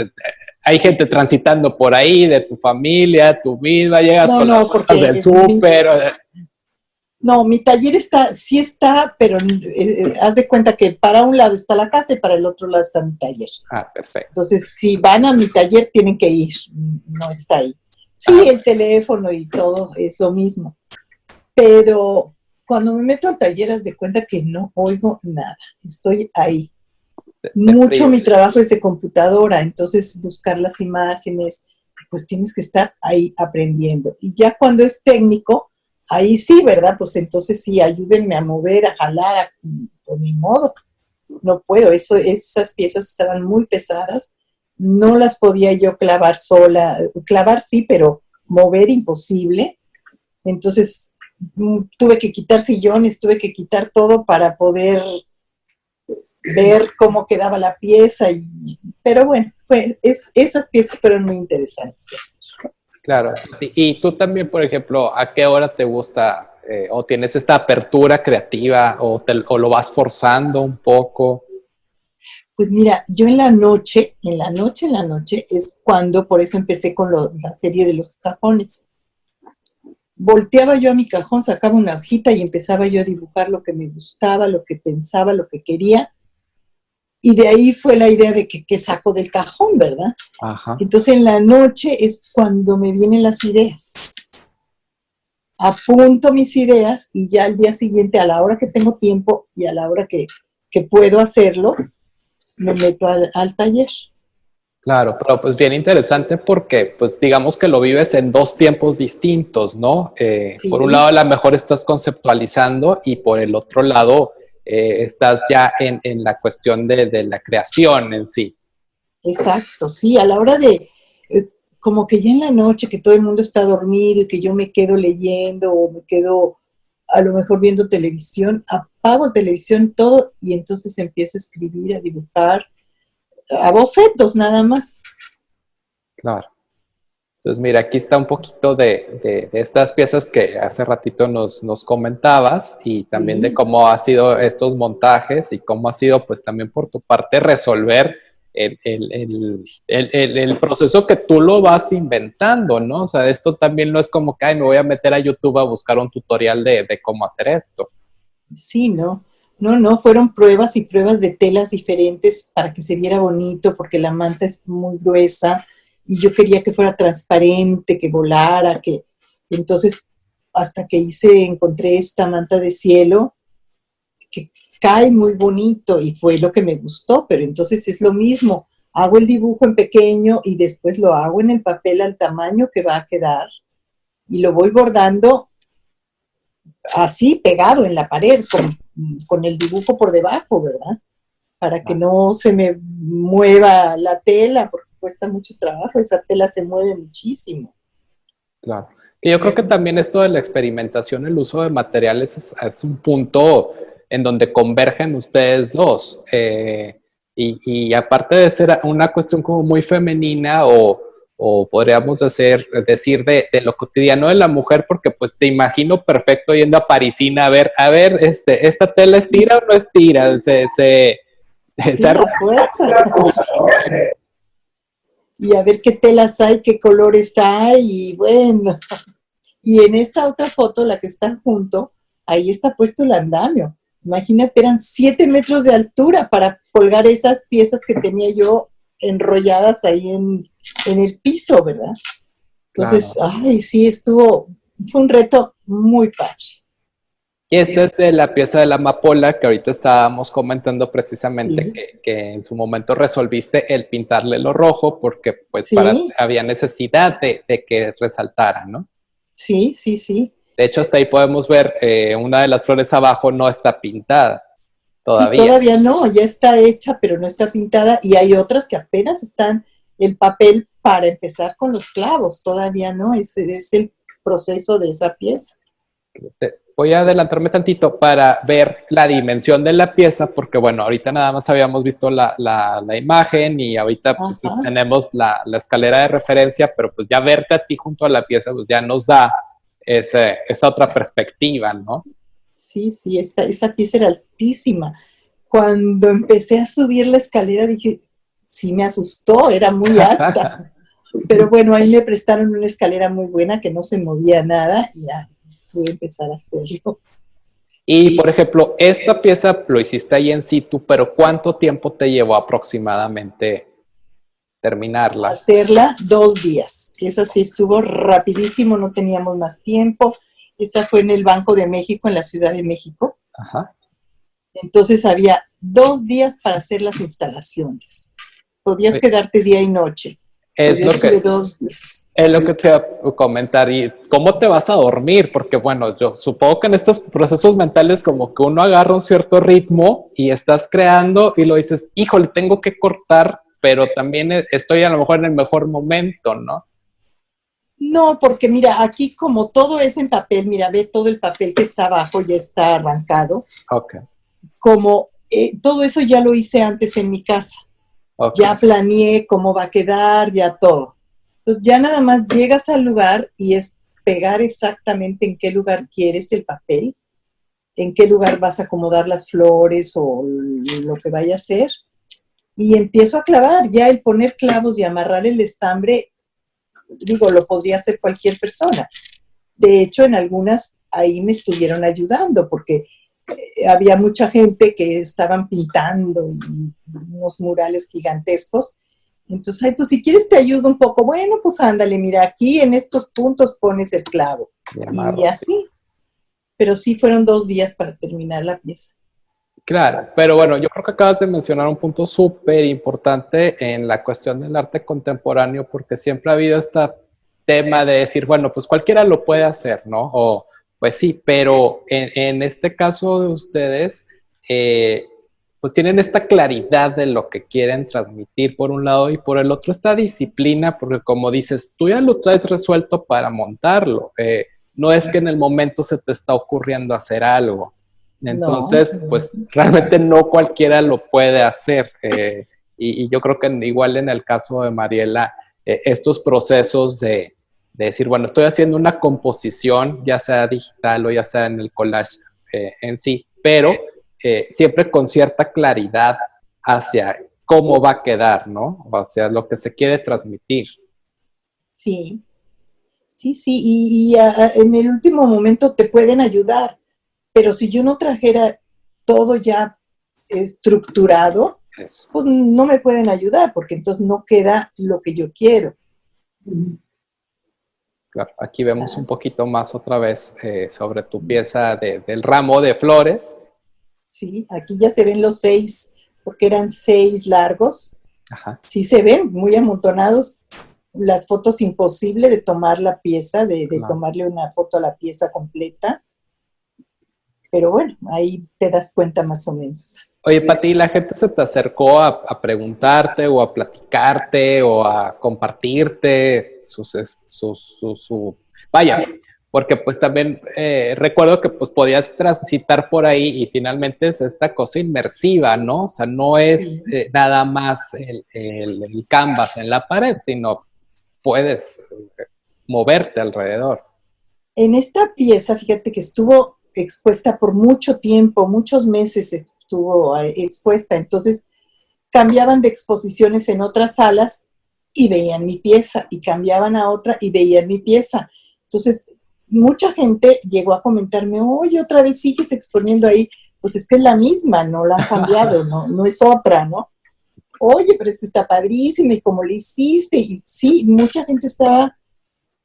hay gente transitando por ahí, de tu familia, tú misma, llegas con las cosas del súper. No, mi taller sí está, pero haz de cuenta que para un lado está la casa y para el otro lado está mi taller. Ah, perfecto. Entonces, si van a mi taller, tienen que ir, no está ahí. Sí, el teléfono y todo es lo mismo. Pero cuando me meto al taller, haz de cuenta que no oigo nada. Estoy ahí. Mucho mi trabajo es de computadora, entonces buscar las imágenes, pues tienes que estar ahí aprendiendo. Y ya cuando es técnico, ahí sí, ¿verdad? Pues entonces sí, ayúdenme a mover, a jalar, por mi modo. No puedo, esas piezas estaban muy pesadas, no las podía yo clavar sola, clavar sí, pero mover imposible. Entonces tuve que quitar sillones, tuve que quitar todo para poder ver cómo quedaba la pieza. Pero bueno, esas piezas fueron muy interesantes. Claro. Y tú también, por ejemplo, ¿a qué hora te gusta o tienes esta apertura creativa o lo vas forzando un poco? Pues mira, yo en la noche es cuando, por eso empecé con la serie de los cajones. Volteaba yo a mi cajón, sacaba una hojita y empezaba yo a dibujar lo que me gustaba, lo que pensaba, lo que quería. Y de ahí fue la idea de que saco del cajón, ¿verdad? Ajá. Entonces en la noche es cuando me vienen las ideas. Apunto mis ideas y ya al día siguiente, a la hora que tengo tiempo y a la hora que puedo hacerlo, me meto al taller. Claro, pero pues bien interesante porque pues digamos que lo vives en dos tiempos distintos, ¿no? Sí. Por un lado a lo mejor estás conceptualizando y por el otro lado estás ya en la cuestión de la creación en sí. Exacto, sí, a la hora de, como que ya en la noche que todo el mundo está dormido y que yo me quedo leyendo o me quedo a lo mejor viendo televisión, apago televisión todo y entonces empiezo a escribir, a dibujar, a bocetos nada más. Claro. Entonces, mira, aquí está un poquito de estas piezas que hace ratito nos comentabas y también de cómo ha sido estos montajes y cómo ha sido, pues, también por tu parte resolver el proceso que tú lo vas inventando, ¿no? O sea, esto también no es como que, ay, me voy a meter a YouTube a buscar un tutorial de cómo hacer esto. Sí, no, fueron pruebas y pruebas de telas diferentes para que se viera bonito, porque la manta es muy gruesa y yo quería que fuera transparente, que volara, entonces hasta que encontré esta manta de cielo que cae muy bonito y fue lo que me gustó, pero entonces es lo mismo, hago el dibujo en pequeño y después lo hago en el papel al tamaño que va a quedar y lo voy bordando así pegado en la pared con el dibujo por debajo, ¿verdad? para que no se me mueva la tela, porque cuesta mucho trabajo, esa tela se mueve muchísimo. Claro. Y yo creo que también esto de la experimentación, el uso de materiales es un punto en donde convergen ustedes dos. Y aparte de ser una cuestión como muy femenina o podríamos decir de lo cotidiano de la mujer, porque pues te imagino perfecto yendo a Parisina a ver, ¿esta tela es tira o no es tira? Sí, a fuerza. Y a ver qué telas hay, qué colores hay, y bueno. Y en esta otra foto, la que está junto, ahí está puesto el andamio. Imagínate, eran 7 metros de altura para colgar esas piezas que tenía yo enrolladas ahí en el piso, ¿verdad? Entonces, Claro. ay, sí, fue un reto muy padre. Y esta es de la pieza de la amapola que ahorita estábamos comentando precisamente Sí, que en su momento resolviste el pintarle lo rojo porque pues sí, había necesidad de que resaltara, ¿no? sí, sí, sí. De hecho, hasta ahí podemos ver una de las flores abajo no está pintada Sí, todavía. todavía no, ya está hecha, pero no está pintada. Y hay otras que apenas están el papel para empezar con los clavos. Todavía no, ese es el proceso de esa pieza. Voy a adelantarme tantito para ver la dimensión de la pieza, porque bueno, ahorita nada más habíamos visto la imagen y ahorita pues, Ajá. tenemos la escalera de referencia, pero pues ya verte a ti junto a la pieza pues ya nos da esa otra perspectiva, ¿no? Sí, sí, esa pieza era altísima. Cuando empecé a subir la escalera dije, sí me asustó, era muy alta. Pero bueno, ahí me prestaron una escalera muy buena que no se movía nada y ya pude empezar a hacerlo. Y por ejemplo, esta pieza lo hiciste ahí en situ, pero ¿cuánto tiempo te llevó aproximadamente terminarla? Hacerla 2 días. Esa sí estuvo rapidísimo, no teníamos más tiempo. Esa fue en el Banco de México, en la Ciudad de México. Ajá. Entonces había 2 días para hacer las instalaciones. Podías quedarte día y noche, pero Es yo lo estuve que, 2 días. es lo que te iba a comentar. ¿Y cómo te vas a dormir? Porque bueno, yo supongo que en estos procesos mentales como que uno agarra un cierto ritmo y estás creando y lo dices, híjole, tengo que cortar, pero también estoy a lo mejor en el mejor momento, ¿no? No, porque mira, aquí como todo es en papel, mira, ve todo el papel que está abajo, ya está arrancado. Ok, Como todo eso ya lo hice antes en mi casa. ok. Ya planeé cómo va a quedar, ya todo. Entonces ya nada más llegas al lugar y es pegar exactamente en qué lugar quieres el papel, en qué lugar vas a acomodar las flores o lo que vaya a hacer. Y empiezo a clavar, ya el poner clavos y amarrar el estambre, digo, lo podría hacer cualquier persona. De hecho, en algunas ahí me estuvieron ayudando porque había mucha gente que estaban pintando y unos murales gigantescos. Entonces, ay, pues si quieres te ayudo un poco. Bueno, pues ándale, mira, aquí en estos puntos pones el clavo. Y Y amarro, sí. así. Pero sí fueron 2 días para terminar la pieza. Claro, pero bueno, yo creo que acabas de mencionar un punto súper importante en la cuestión del arte contemporáneo, porque siempre ha habido este tema de decir, bueno, pues cualquiera lo puede hacer, ¿no? O pues sí, pero en este caso de ustedes, eh, pues tienen esta claridad de lo que quieren transmitir por un lado y por el otro esta disciplina, porque como dices, tú ya lo traes resuelto para montarlo, no es que en el momento se te está ocurriendo hacer algo. No, Entonces, pues realmente no cualquiera lo puede hacer. Y yo creo que igual en el caso de Mariela, estos procesos de decir, bueno, estoy haciendo una composición, ya sea digital o ya sea en el collage en sí, pero siempre con cierta claridad hacia cómo va a quedar, ¿no? O hacia lo que se quiere transmitir. sí, sí, sí. En el último momento te pueden ayudar. Pero si yo no trajera todo ya estructurado, Eso. pues no me pueden ayudar, porque entonces no queda lo que yo quiero. Claro, aquí vemos un poquito más otra vez sobre tu pieza del ramo de flores. Sí, aquí ya se ven los 6, porque eran 6 largos. Ajá. Sí se ven muy amontonados. Las fotos imposible de tomar la pieza, de Claro. tomarle una foto a la pieza completa. Pero bueno, ahí te das cuenta más o menos. Oye, Pati, ¿la gente se te acercó a preguntarte o a platicarte o a compartirte vaya, porque pues también recuerdo que pues podías transitar por ahí y finalmente es esta cosa inmersiva, ¿no? O sea, no es nada más el canvas en la pared, sino puedes moverte alrededor. En esta pieza, fíjate que estuvo expuesta por mucho tiempo, muchos meses estuvo expuesta, entonces cambiaban de exposiciones en otras salas y veían mi pieza, y cambiaban a otra y veían mi pieza. Entonces, mucha gente llegó a comentarme, oye, otra vez sigues exponiendo ahí, pues es que es la misma, no la han cambiado, no es otra, ¿no? Oye, pero es que está padrísima, y cómo le hiciste, y sí, mucha gente estaba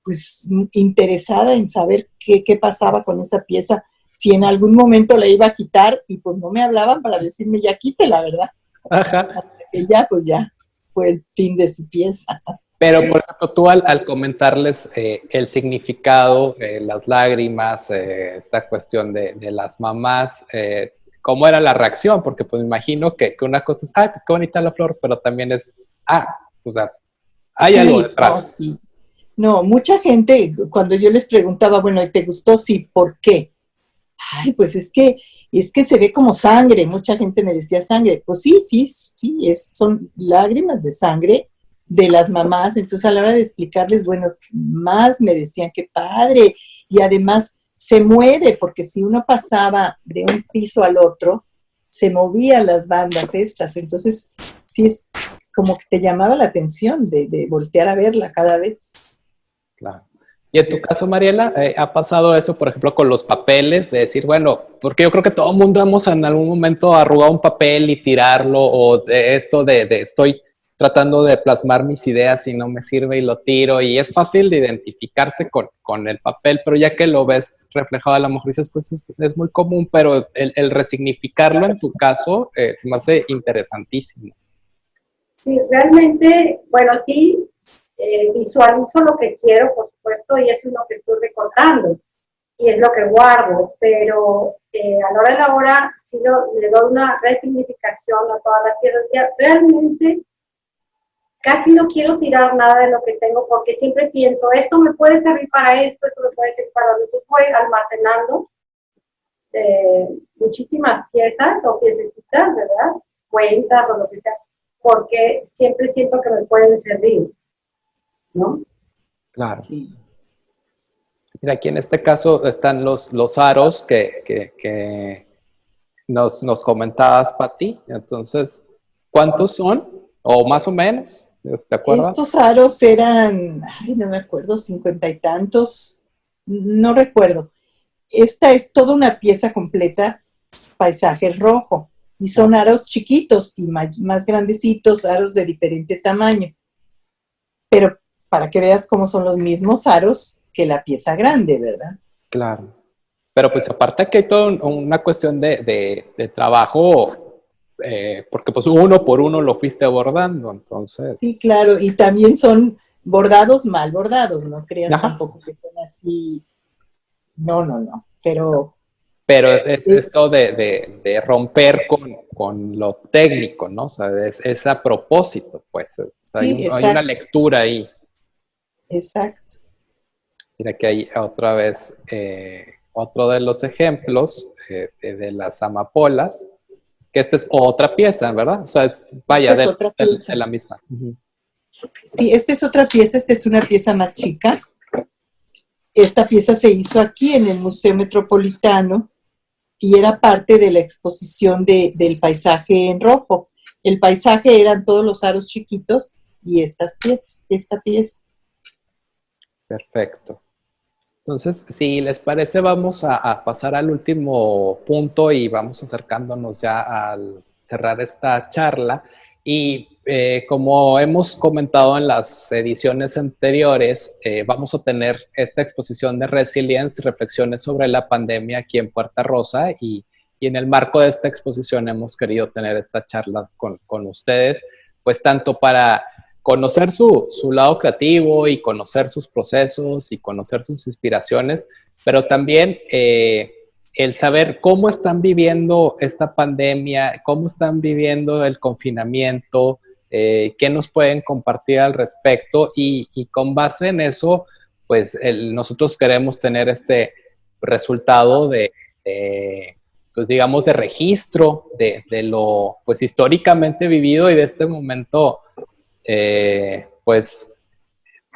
pues interesada en saber qué pasaba con esa pieza, si en algún momento la iba a quitar, y pues no me hablaban para decirme ya quítela, ¿verdad? Ajá. Y ya, pues ya fue el fin de su pieza. Pero, por ejemplo, tú al comentarles el significado, las lágrimas, esta cuestión de las mamás, ¿cómo era la reacción? Porque pues me imagino que una cosa es, pues qué bonita la flor, pero también es, o sea, hay algo detrás. No, sí. No, mucha gente, cuando yo les preguntaba, bueno, ¿te gustó? Sí, ¿por qué? Ay, pues es que se ve como sangre. Mucha gente me decía sangre. Pues sí, son lágrimas de sangre de las mamás. Entonces, a la hora de explicarles, bueno, más me decían que padre. Y además se mueve, porque si uno pasaba de un piso al otro, se movían las bandas estas. Entonces, sí es como que te llamaba la atención de voltear a verla cada vez. Claro. Y en tu caso, Mariela, ¿ha pasado eso, por ejemplo, con los papeles? De decir, bueno, porque yo creo que todo el mundo hemos en algún momento arrugado un papel y tirarlo, o de esto de estoy tratando de plasmar mis ideas y no me sirve y lo tiro, y es fácil de identificarse con el papel, pero ya que lo ves reflejado a lo mejor dices, pues es muy común, pero el resignificarlo en tu caso se me hace interesantísimo. Sí, realmente, bueno, sí, visualizo lo que quiero, por supuesto, y eso es lo que estoy recortando, y es lo que guardo, pero a la hora de la hora sí le doy una resignificación a todas las piezas. Ya, realmente casi no quiero tirar nada de lo que tengo, porque siempre pienso, esto me puede servir para esto me puede servir para lo otro. Voy almacenando muchísimas piezas o piececitas, ¿verdad? Cuentas o lo que sea, porque siempre siento que me pueden servir, ¿no? Claro. Sí. Mira, aquí en este caso están los aros que nos comentabas, Pati. Entonces, ¿cuántos son? O más o menos, ¿te acuerdas? Estos aros eran, no me acuerdo, 50 y tantos, no recuerdo. Esta es toda una pieza completa, paisaje rojo, y son aros chiquitos y más grandecitos, aros de diferente tamaño. Pero para que veas cómo son los mismos aros que la pieza grande, ¿verdad? Claro. Pero pues aparte que hay toda una cuestión de trabajo, porque pues uno por uno lo fuiste abordando, entonces. Sí, claro, y también son bordados mal bordados, no creas tampoco que son así. No, pero es esto de romper con lo técnico, ¿no? O sea, es a propósito, pues. O sea, sí, hay una lectura ahí. Exacto. Mira que hay otra vez otro de los ejemplos de las amapolas, que esta es otra pieza, ¿verdad? O sea, vaya, de la misma. Uh-huh. Sí, esta es otra pieza, esta es una pieza más chica. Esta pieza se hizo aquí en el Museo Metropolitano y era parte de la exposición del paisaje en rojo. El paisaje eran todos los aros chiquitos y esta pieza. Perfecto. Entonces, si les parece, vamos a pasar al último punto y vamos acercándonos ya al cerrar esta charla. Y como hemos comentado en las ediciones anteriores, vamos a tener esta exposición de Resilience, reflexiones sobre la pandemia aquí en Puerta Rosa, y en el marco de esta exposición hemos querido tener esta charla con ustedes, pues tanto para conocer su lado creativo y conocer sus procesos y conocer sus inspiraciones, pero también el saber cómo están viviendo esta pandemia, cómo están viviendo el confinamiento, qué nos pueden compartir al respecto y con base en eso, pues nosotros queremos tener este resultado pues digamos, de registro de lo pues históricamente vivido y de este momento pues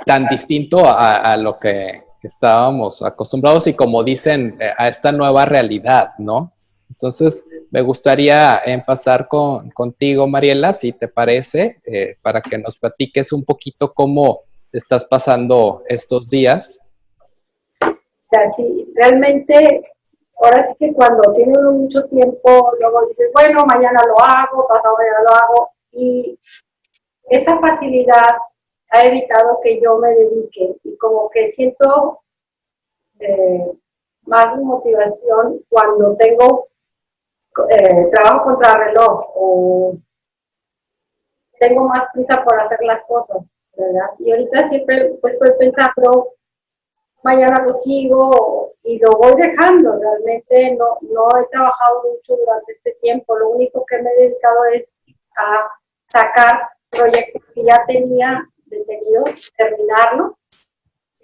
tan distinto a lo que estábamos acostumbrados y como dicen, a esta nueva realidad, ¿no? Entonces, me gustaría empezar contigo, Mariela, si te parece, para que nos platiques un poquito cómo estás pasando estos días. Sí, realmente, ahora sí que cuando tiene uno mucho tiempo, luego dices, bueno, mañana lo hago, pasado mañana lo hago, y esa facilidad ha evitado que yo me dedique, y como que siento más motivación cuando tengo trabajo contra reloj o tengo más prisa por hacer las cosas, ¿verdad? Y ahorita siempre pues estoy pensando, mañana lo sigo y lo voy dejando. Realmente no he trabajado mucho durante este tiempo. Lo único que me he dedicado es a sacar proyectos que ya tenía detenidos, terminarlos,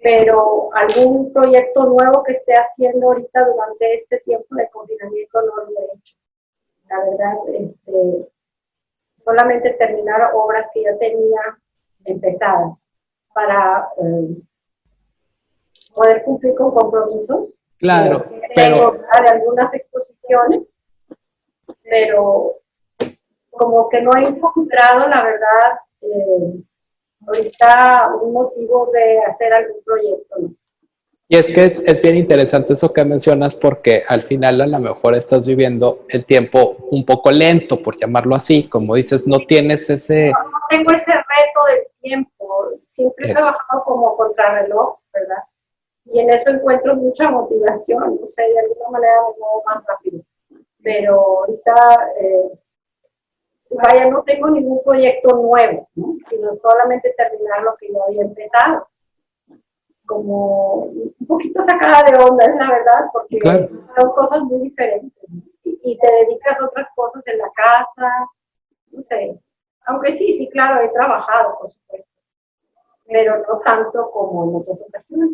pero algún proyecto nuevo que esté haciendo ahorita durante este tiempo de confinamiento no lo he hecho. La verdad, solamente terminar obras que ya tenía empezadas para poder cumplir con compromisos. Claro, pero de algunas exposiciones, pero como que no he encontrado, la verdad, ahorita un motivo de hacer algún proyecto, ¿no? Y es que es bien interesante eso que mencionas porque al final a lo mejor estás viviendo el tiempo un poco lento, por llamarlo así, como dices, no tienes ese... No tengo ese reto del tiempo, siempre he trabajado como contrarreloj, ¿verdad? Y en eso encuentro mucha motivación, no sé, de alguna manera me muevo más rápido. Pero ahorita, vaya, no tengo ningún proyecto nuevo, ¿no? Sino solamente terminar lo que yo había empezado. Como un poquito sacada de onda, es la verdad, porque claro, son cosas muy diferentes, ¿no? Y te dedicas a otras cosas en la casa, no sé. Aunque sí, claro, he trabajado, por supuesto, pero no tanto como en otras ocasiones.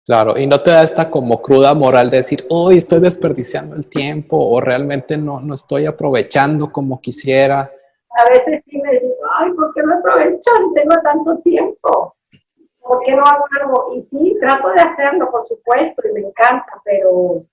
Claro, y no te da esta como cruda moral de decir, hoy estoy desperdiciando el tiempo o realmente no estoy aprovechando como quisiera. A veces sí me digo, ay, ¿por qué no aprovecho si tengo tanto tiempo? ¿Por qué no hago algo? Y sí, trato de hacerlo, por supuesto, y me encanta, pero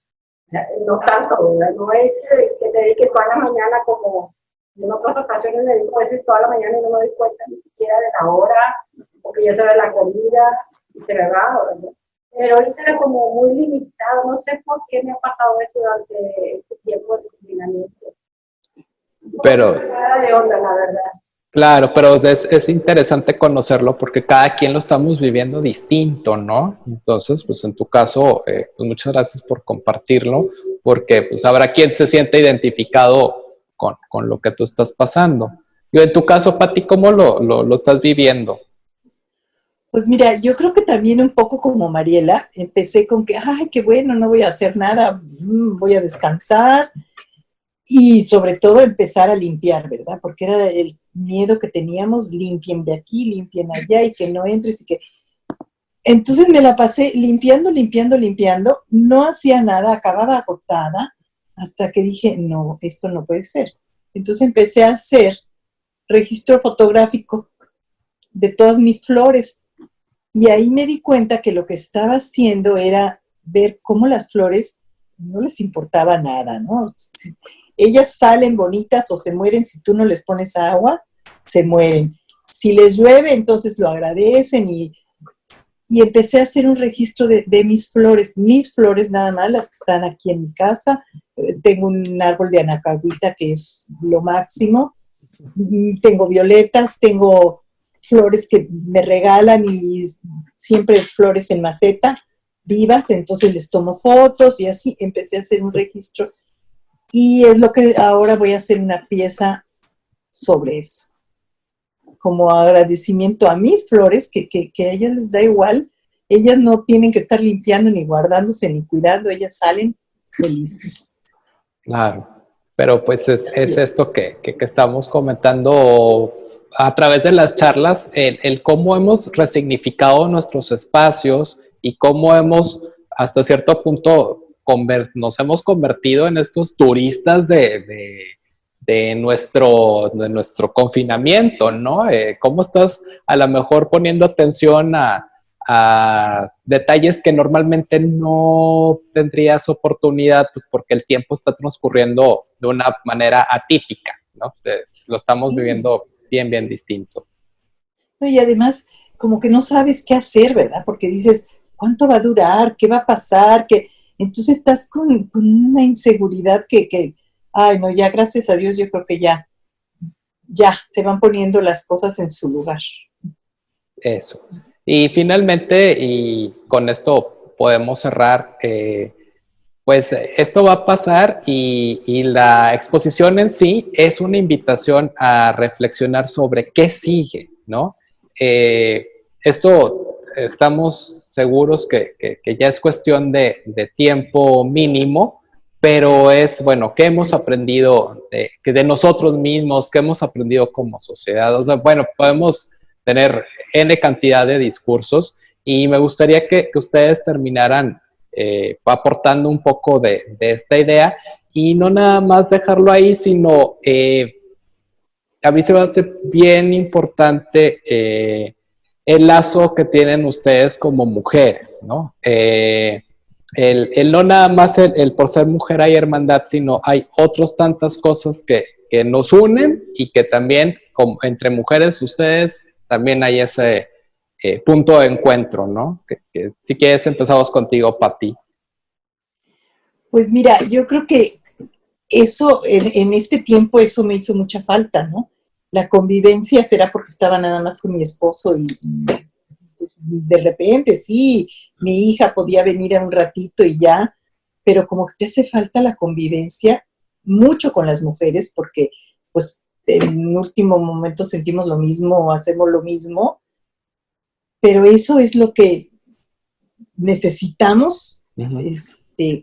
no tanto, ¿verdad? No es que te dediques toda la mañana como en otras ocasiones me dedico a veces toda la mañana y no me doy cuenta ni siquiera de la hora, porque ya se ve la comida y se me va, ¿verdad? Pero ahorita era como muy limitado, no sé por qué me ha pasado eso durante este tiempo de confinamiento. Pero... de onda, la verdad. Claro, pero es interesante conocerlo porque cada quien lo estamos viviendo distinto, ¿no? Entonces, pues en tu caso, pues muchas gracias por compartirlo, porque pues habrá quien se siente identificado con lo que tú estás pasando. Yo en tu caso, Pati, ¿cómo lo estás viviendo? Pues mira, yo creo que también un poco como Mariela, empecé con que, ay, qué bueno, no voy a hacer nada, voy a descansar y sobre todo empezar a limpiar, ¿verdad? Porque era el miedo que teníamos, limpien de aquí, limpien allá y que no entres y que... Entonces me la pasé limpiando, no hacía nada, acababa agotada hasta que dije, no, esto no puede ser. Entonces empecé a hacer registro fotográfico de todas mis flores. Y ahí me di cuenta que lo que estaba haciendo era ver cómo las flores no les importaba nada, ¿no? Ellas salen bonitas o se mueren si tú no les pones agua, se mueren. Si les llueve, entonces lo agradecen y empecé a hacer un registro de mis flores nada más, las que están aquí en mi casa. Tengo un árbol de anacahuita que es lo máximo. Tengo violetas, tengo flores que me regalan y siempre flores en maceta, vivas, entonces les tomo fotos y así empecé a hacer un registro. Y es lo que ahora voy a hacer una pieza sobre eso. Como agradecimiento a mis flores, que a ellas les da igual, ellas no tienen que estar limpiando ni guardándose ni cuidando, ellas salen felices. Claro, pero pues es esto que estamos comentando a través de las charlas, el cómo hemos resignificado nuestros espacios y cómo hemos, hasta cierto punto, nos hemos convertido en estos turistas de nuestro confinamiento, ¿no? ¿Cómo estás a lo mejor poniendo atención a detalles que normalmente no tendrías oportunidad, pues porque el tiempo está transcurriendo de una manera atípica, ¿no? Lo estamos viviendo bien, bien distinto. Y además, como que no sabes qué hacer, ¿verdad? Porque dices, ¿cuánto va a durar? ¿Qué va a pasar? Entonces estás con una inseguridad ay, no, ya gracias a Dios yo creo que ya se van poniendo las cosas en su lugar. Eso. Y finalmente, y con esto podemos cerrar, pues esto va a pasar y la exposición en sí es una invitación a reflexionar sobre qué sigue, ¿no? Esto estamos seguros que ya es cuestión de tiempo mínimo, pero es, bueno, ¿qué hemos aprendido de nosotros mismos? ¿Qué hemos aprendido como sociedad? O sea, bueno, podemos tener N cantidad de discursos y me gustaría que ustedes terminaran aportando un poco de esta idea y no nada más dejarlo ahí, sino a mí se me hace bien importante el lazo que tienen ustedes como mujeres, ¿no? El no nada más el por ser mujer hay hermandad, sino hay otras tantas cosas que nos unen y que también como, entre mujeres ustedes también hay ese punto de encuentro, ¿no? Que si quieres empezamos contigo, Pati. Pues mira, yo creo que eso, en este tiempo, eso me hizo mucha falta, ¿no? La convivencia será porque estaba nada más con mi esposo y pues, de repente, sí, mi hija podía venir a un ratito y ya, pero como que te hace falta la convivencia mucho con las mujeres porque, pues, en último momento sentimos lo mismo, hacemos lo mismo, pero eso es lo que necesitamos,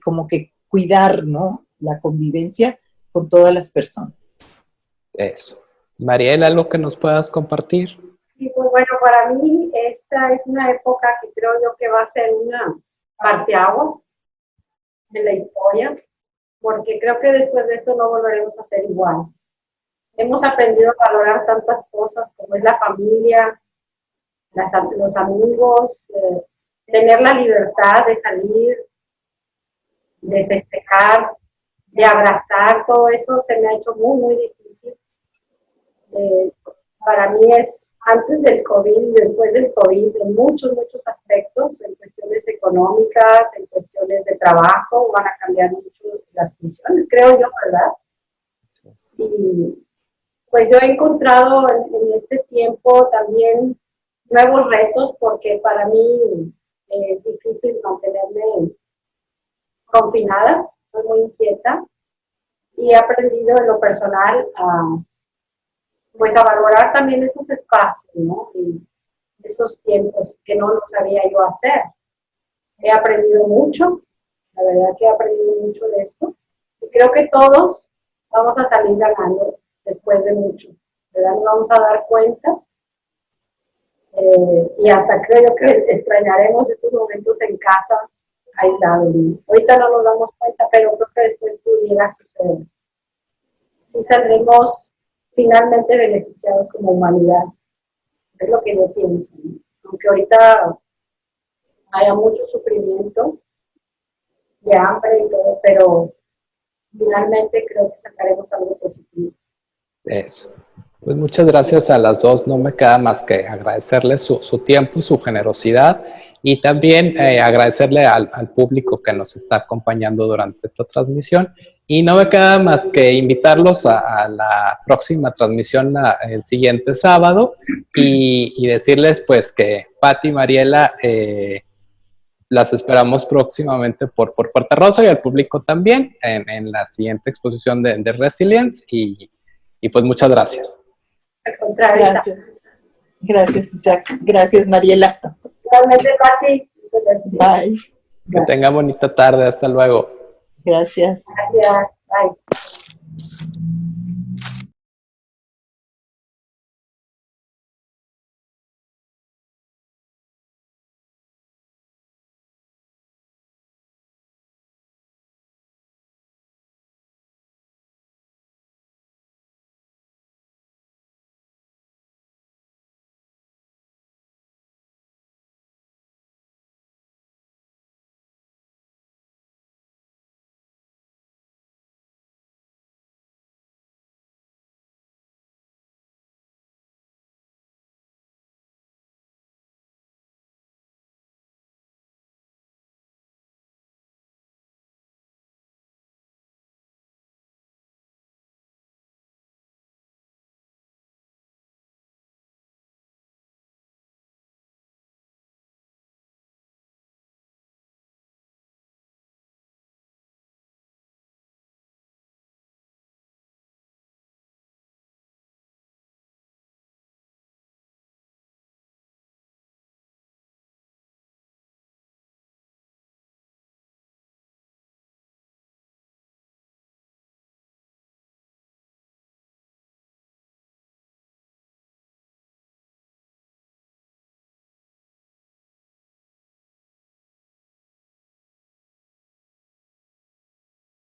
como que cuidar, ¿no? La convivencia con todas las personas. Eso. Mariela, ¿algo que nos puedas compartir? Sí, pues bueno, para mí esta es una época que creo yo que va a ser una parteaguas de la historia, porque creo que después de esto no volveremos a ser igual. Hemos aprendido a valorar tantas cosas como es la familia, los amigos, tener la libertad de salir, de festejar, de abrazar, todo eso se me ha hecho muy, muy difícil. Para mí es antes del COVID y después del COVID en muchos, muchos aspectos, en cuestiones económicas, en cuestiones de trabajo, van a cambiar mucho las funciones, creo yo, ¿verdad? Y pues yo he encontrado en este tiempo también nuevos retos porque para mí es difícil mantenerme confinada, soy muy inquieta y he aprendido en lo personal pues a valorar también esos espacios, ¿no? Y esos tiempos que no lo sabía yo hacer. He aprendido mucho, la verdad que he aprendido mucho de esto y creo que todos vamos a salir ganando después de mucho, ¿verdad? Nos vamos a dar cuenta y hasta creo que extrañaremos estos momentos en casa aislados. Ahorita no nos damos cuenta, pero creo que después pudiera suceder. Sí saldremos finalmente beneficiados como humanidad. Es lo que yo pienso, ¿no? Aunque ahorita haya mucho sufrimiento de hambre y todo, pero finalmente creo que sacaremos algo positivo. Eso. Pues muchas gracias a las dos. No me queda más que agradecerles su tiempo, su generosidad y también agradecerle al público que nos está acompañando durante esta transmisión. Y no me queda más que invitarlos a la próxima transmisión el siguiente sábado y decirles pues que Pati y Mariela las esperamos próximamente por Puerta Rosa y al público también en la siguiente exposición de Resilience y pues muchas gracias. Al contrario, Gracias. Gracias, Isaac. Gracias, Mariela. Igualmente, Pati. Bye. Que tenga bonita tarde. Hasta luego. Gracias. Gracias. Bye.